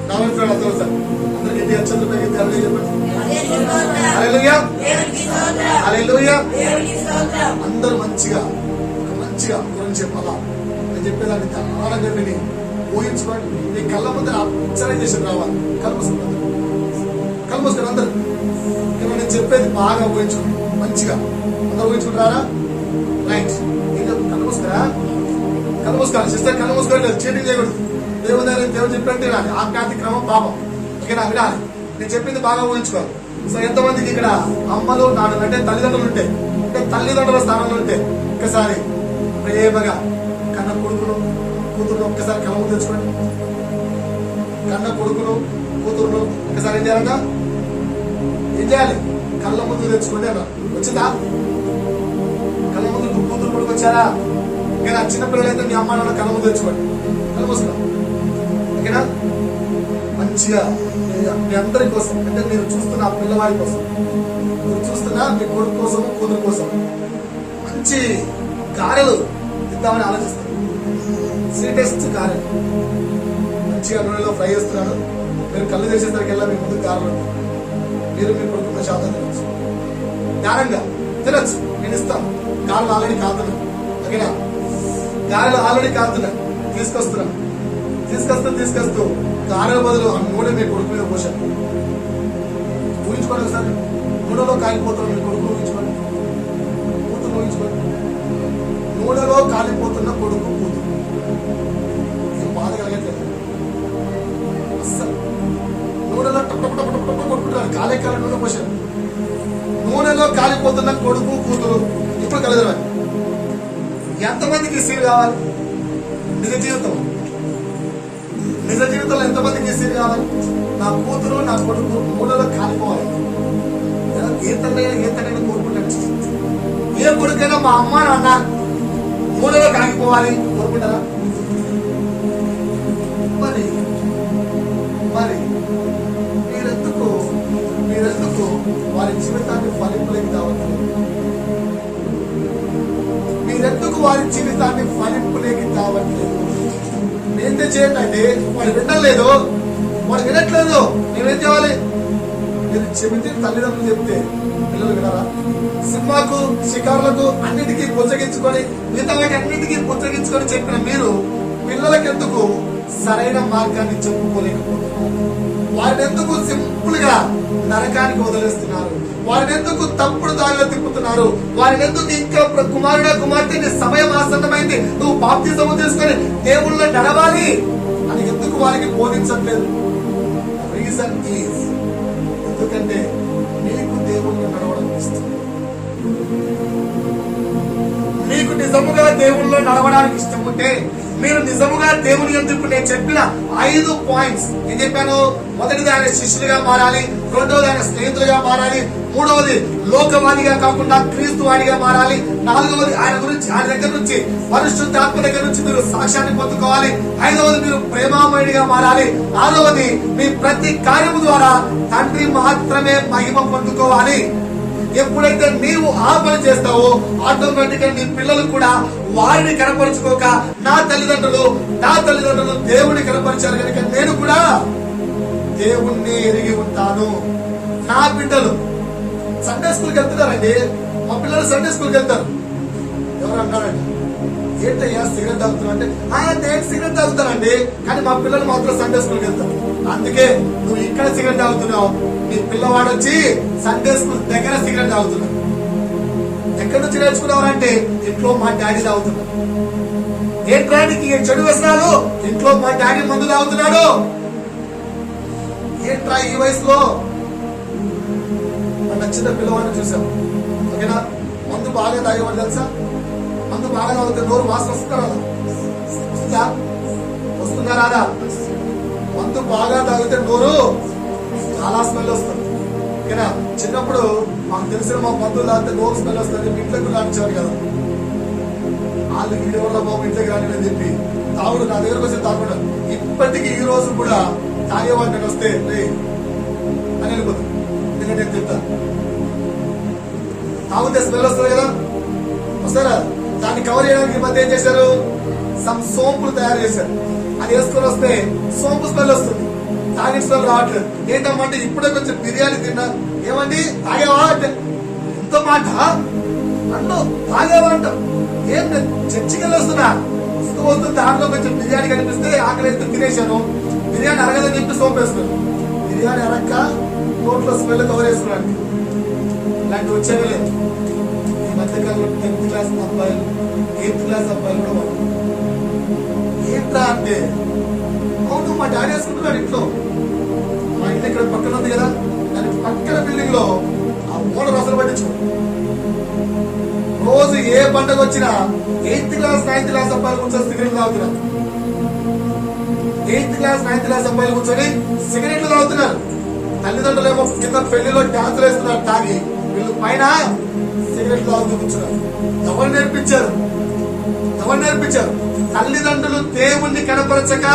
నవ్వుతాడు అందరూ సార్, అందరికి ఎన్ని అక్షంతలు పెరిగింది అదే చెప్పండి. హల్లెలూయా, హల్లెలూయా. అందరూ మంచిగా గురించి చెప్పాలా అని చెప్పేదాన్ని చాలా విని ఊహించుకోండి. నీ కళ్ళ ముందర అక్షరైజేషన్ రావాలి. కళ్ళు మూసుకొని అందరు నేను చెప్పేది బాగా ఊహించుకోండి, మంచిగా అందరూ ఊహించుకుంటారా? రైట్, కళ్ళు మూసుకోవాలి సిస్టర్, కళ్ళు మూసుకోండి. చీటింగ్ చేయకూడదు. దేవుడు చెప్పినట్టు వినాలి. ఆజ్ఞాతి క్రమం పాపం. ఓకేనా? వినాలి. నేను చెప్పింది బాగా ఊహించుకోవాలి. సో ఎంతమందికి ఇక్కడ అమ్మలు నాన్నలు అంటే తల్లిదండ్రులు ఉంటే, అంటే తల్లిదండ్రుల స్థానంలో ఉంటే ఒక్కసారి ప్రేమగా కన్న కొడుకును కూతురును ఒక్కసారి కళ్ళ ముందు తెచ్చుకోండి. కన్న కొడుకును కూతురును ఒక్కసారి ఏం చేయాలంట? ఏం చేయాలి? కళ్ళ ముందు తెచ్చుకోండి అన్న. వచ్చిందా? కళ్ళ ముందు కూతురు కొడుకు వచ్చారా? ఇంకా చిన్నపిల్లలు అయితే మీ అమ్మ నాన్న కళ్ళ ముందు తెచ్చుకోండి. కళ్ళ మూసుకున్నాం. ఓకేనా? మంచిగా మీ అందరి కోసం, అంటే మీరు చూస్తున్న ఆ పిల్లవాడి కోసం, మీరు చూస్తున్న మీ కొడుకు కోసం కూతురు కోసం మంచి గారెలు ఇద్దామని ఆలోచిస్తారు. స్వీటెస్ట్ గారెలు మంచిగా నూనెలో ఫ్రై చేస్తున్నాడు. మీరు కళ్ళు తెచ్చేసరికి వెళ్ళా మీ ముందు గారెలు ఉంటాయి. మీరు మీ కొడుకున్న శాతం తినచ్చు, జ్ఞానంగా తినచ్చు. నేను ఇస్తాను. గారెలు ఆల్రెడీ కాలుతున్నాను. ఓకేనా? గారెలు ఆల్రెడీ కాలుతున్నాను. తీసుకొస్తూ గారెల బదులు ఆ నూనె మీ కొడుకు మీద పోసాను. ఊహించుకోండి ఒకసారి. నూనెలో కాలిపోతున్న మీ కొడుకు ఊహించుకోండి, కూతురు ఊహించుకోండి. నూనెలో కాలిపోతున్న కాలిపోతున్న కొడుకు కూతురు ఇప్పుడు కలదరు. ఎంతమందికి ఇస్త్రీ కావాలి? నిజ జీవితంలో ఎంతమందికి ఇస్త్రీ కావాలి? నా కూతురు నా కొడుకు మూలలో కాలిపోవాలి. ఏ తనైనా కోరుకుంటాడు. ఏ కొడుకైనా మా అమ్మ నాన్న మూలలో కాలిపోవాలి కోరుకుంటారా? మరి మరి మీరెందుకు వారి జీవితాన్ని ఫలింపులేకి తావట్లేదు? మీరెందుకు వారి జీవితాన్ని ఫలింపులేకి తావట్లేదు? నేంతే చేయండి. వాడు వినలేదు, వాడు వినట్లేదు. నేనేం చేయాలి? మీరు చెబితే తల్లిదండ్రులు చెప్తే పిల్లలు వినరా? సినిమాకు షికారులకు అన్నిటికీ పుచ్చగించుకొని మిగతా అన్నిటికీ పుచ్చగించుకొని చెప్పిన మీరు పిల్లలకెందుకు సరైన మార్గాన్ని చెప్పుకోలేకపోతున్నారు? వారిని ఎందుకు సింపుల్ గా నరకానికి వదిలేస్తున్నారు? వారిని ఎందుకు తప్పుడు దారిలో తిప్పుతున్నారు? వారిని ఎందుకు ఇంకా కుమారుడా కుమార్తె సమయం ఆసన్నమైంది, నువ్వు బాప్తిజము తీసుకొని దేవుళ్ళో నడవాలి అని ఎందుకు వారికి బోధించట్లేదు? రీజన్ ఈజ్ ఎందుకంటే నీకు దేవుళ్ళు నడవడం ఇష్టం. మీకు నిజముగా దేవుళ్ళో నడవడానికి ఇష్టం ఉంటే మీరు నిజముగా దేవుని ఎందుకు నేను చెప్పిన 5 పాయింట్స్ నేను చెప్పాను. మొదటిది ఆయన శిష్యులుగా మారాలి, రెండవది ఆయన స్నేహితులుగా మారాలి, మూడవది లోకవాదిగా కాకుండా క్రీస్తువాడిగా మారాలి, నాలుగవది ఆయన దగ్గర నుంచి పరిశుద్ధాత్మ దగ్గర నుంచి మీరు సాక్ష్యాన్ని పొందుకోవాలి, ఐదవది మీరు ప్రేమామయుడిగా మారాలి, ఆరవది మీ ప్రతి కార్యము ద్వారా తండ్రి మాత్రమే మహిమ పొందుకోవాలి. ఎప్పుడైతే నీవు ఆ పని చేస్తావో ఆటోమేటిక్ గా నీ పిల్లలు కూడా వారిని కనపరుచుకోక నా తల్లిదండ్రులు దేవుని కనపరిచారు కనుక నేను కూడా దేవుణ్ణి ఎరిగి ఉంటాను. నా బిడ్డలు సండే స్కూల్కి వెళ్తున్నారండి. మా పిల్లలు సండే స్కూల్కి వెళ్తారు. ఎవరు అంటారండి, ఏంటయ్యా సిగరెట్ తాగుతున్నా అంటే నేను సిగరెట్ తాగుతానండి, కానీ మా పిల్లలు మాత్రం సండే స్కూల్కి వెళ్తారు. అందుకే నువ్వు ఇక్కడ సిగరెట్ తాగుతున్నావు, నీ పిల్లవాడు వచ్చి సండే స్కూల్ దగ్గర సిగరెట్ తాగుతున్నాడు. ఎక్కడి నుంచి నేర్చుకున్నావంటే ఇంట్లో మా డాడీ తాగుతున్నాడు. ఏంట్రా నీకు చెడు వ్యసనాలు? ఇంట్లో మా డాడీ మందు తాగుతున్నాడు. ఏంట్రా ఈ వయసులో? నచ్చిన పిల్లవాడిని చూసాం. ఓకేనా? మందు బాగా తాగేవాడు తెలుసా? మందు బాగా తాగితే నోరు వాసన వస్తుందా? వస్తుందా రాదా? మందు బాగా తాగితే నోరు చాలా స్మెల్ వస్తుంది. ఓకేనా? చిన్నప్పుడు మాకు తెలిసిన మా బంధువులు తాగితే నోరు స్మెల్ వస్తుంది, ఇంట్లోకి రానిచ్చేవారు కదా. వాళ్ళకి ఎవరో బాబు ఇంట్లోకి రాని చెప్పి తాగుడు నా దగ్గరకు వచ్చి తాగుడు. ఇప్పటికీ ఈ రోజు కూడా తాగేవాడిని వస్తే అని వెళ్ళిపోతుంది. ఎందుకంటే నేను చెప్తాను, తాగితే స్మెల్ వస్తుంది కదా, వస్తారా? దాన్ని కవర్ చేయడానికి మధ్య ఏం చేశారు? సోంపులు తయారు చేశారు. అది వేసుకొని వస్తే సోంపు స్మెల్ వస్తుంది, తాగిన స్మెల్ రావట్లేదు. ఏంటమ్మంటే ఇప్పుడే కొంచెం బిర్యానీ తిన్నా, ఏమండి తాగేవా అంటే ఎంతో మాట అన్ను తాగేవా అంట. ఏం చర్చికి వెళ్ళి వస్తున్నా, వస్తూ దాంట్లో కొంచెం బిర్యానీ కనిపిస్తే ఆకలి అయితే తినేశాను, బిర్యానీ అరగదని చెప్పి సోంపు వేసుకున్నాను. బిర్యానీ అరక్క నోట్లో స్మెల్ కవర్ వేసుకున్నాను. ఇలాంటి వచ్చేది లేదు. ఈ మధ్యకాలంలో 10th క్లాస్ అబ్బాయిలు 8th క్లాస్ అబ్బాయిలు కూడా ఏంట్రా అంటే, అవును మా డాడీ వేసుకుంటున్నాడు ఇంట్లో. మా ఇంటి ఇక్కడ పక్కన ఉంది కదా, దాని పక్కన బిల్డింగ్ లో ఆ ఓనర్ అసలు పట్టించుకో. రోజు ఏ పండుగ వచ్చినా 8th క్లాస్ 9th క్లాస్ అబ్బాయిలు కూర్చొని సిగరెట్లు తాగుతున్నారు. 8th క్లాస్ 9th క్లాస్ అబ్బాయిలు కూర్చొని సిగరెట్లు తాగుతున్నారు. తల్లిదండ్రులు ఏమో కింద పెళ్లిలో డాన్సులు వేస్తున్నారు తాగి, వీళ్ళు పైన సిగరెట్లు తాగుతూ కూర్చున్నారు. ఎవరు నేర్పించారు? తల్లిదండ్రులు దేవుణ్ణి కనపరచక,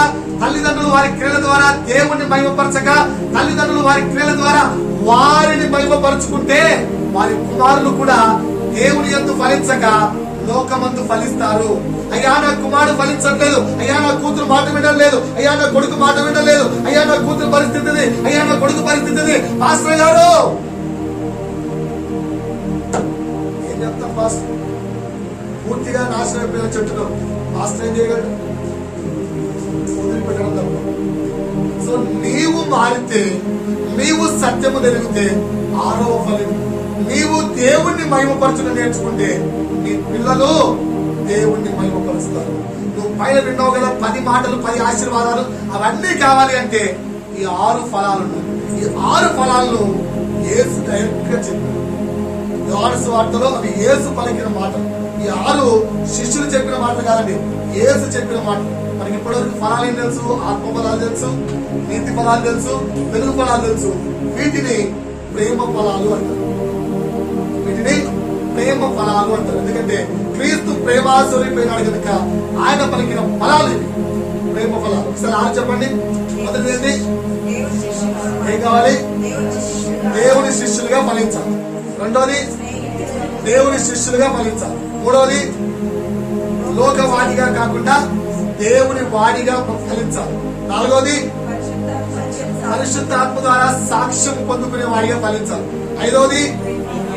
తల్లిదండ్రులు వారి క్రియల ద్వారా దేవుణ్ణి మహిమపరచక, తల్లిదండ్రులు వారి క్రియల ద్వారా వారిని మహిమపరుచుకుంటే వారి కుమారులు కూడా దేవుని యందు ఫలించక లోకమందు ఫలిస్తారు. అయ్యా నా కుమారుడు ఫలించట్లేదు, అయ్యా నా కూతురు మాట వినలేదు, అయ్యా నా కొడుకు మాట వినలేదు, అయ్యా నా కూతురు పరిస్థితిది, అయ్యా నా కొడుకు పరిస్థితిది. పాస్టర్ గారు ఏం చెప్తాం? పాస్టర్ పూర్తిగా నాశనం అయిపోయిన చెట్టును పాస్టర్ ఏం చేయగలడు? వదిలిపెట్టడం తప్ప. సో నీవు మారితే, నీవు సత్యము తెలిగితే 6వ ఫలం, నీవు దేవుణ్ణి మహిమపరచడం నేర్చుకుంటే నీ పిల్లలు దేవుణ్ణి మహిమపరుస్తారు. నువ్వు పైన విన్నావు కదా 10 మాటలు 10 ఆశీర్వాదాలు, అవన్నీ కావాలి అంటే ఈ 6 ఫలాలు ఉన్నాయి. ఈ 6 ఫలాలను యేసు డైరెక్ట్ గా చెప్పారు. యోహాను సువార్తలో అవి యేసు పలికిన మాట. ఈ 6 శిష్యులు చెప్పిన మాట కాదండి, యేసు చెప్పిన మాట. మనకి ఇప్పటివరకు ఫలాలు ఏం తెలుసు? ఆత్మ ఫలాలు తెలుసు, నీతి ఫలాలు తెలుసు, వెలుగు ఫలాలు తెలుసు. వీటిని ప్రేమ ఫలాలు అంటారు. వీటిని ప్రేమ ఫలాలు అంటారు. ఎందుకంటే క్రీస్తు ప్రేమాస్వరూపైనాడు కనుక ఆయన పలికిన ఫలాలు ఇవి, ప్రేమ ఫలాలు. ఒకసారి 6 చెప్పండి. మొదటిది ఏం కావాలి? దేవుని శిష్యులుగా ఫలించాలి. రెండోది దేవుని శిష్యులుగా ఫలించాలి. మూడోది లోకవాణిగా కాకుండా దేవుని వాణిగా ఫలించాలి. నాలుగోది పరిశుద్ధాత్మ ద్వారా సాక్ష్యం పొందుకునే వాడిగా ఫలించాలి. ఐదోది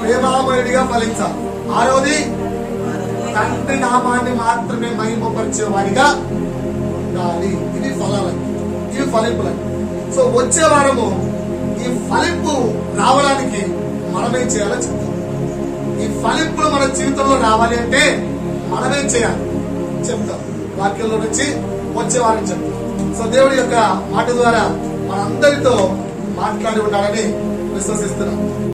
ప్రేమామయుడిగా ఫలించాలి. ఆరోది తండ్రి నామాన్ని మాత్రమే మహిమపరిచే వాడిగా ఉండాలి. ఇవి ఫలాలు, ఇవి ఫలింపులు. సో వచ్చే వారము ఈ ఫలింపు రావడానికి మనమేం చేయాలో చెప్తాం. ఈ ఫలింపులు మన జీవితంలో రావాలి అంటే మనమేం చేయాలి చెప్తాం. వాక్యంలో నుంచి వచ్చే వారిని చెప్తాం. సో దేవుడి యొక్క మాట ద్వారా మనందరితో మాట్లాడి ఉండాలని విశ్వసిస్తున్నాం.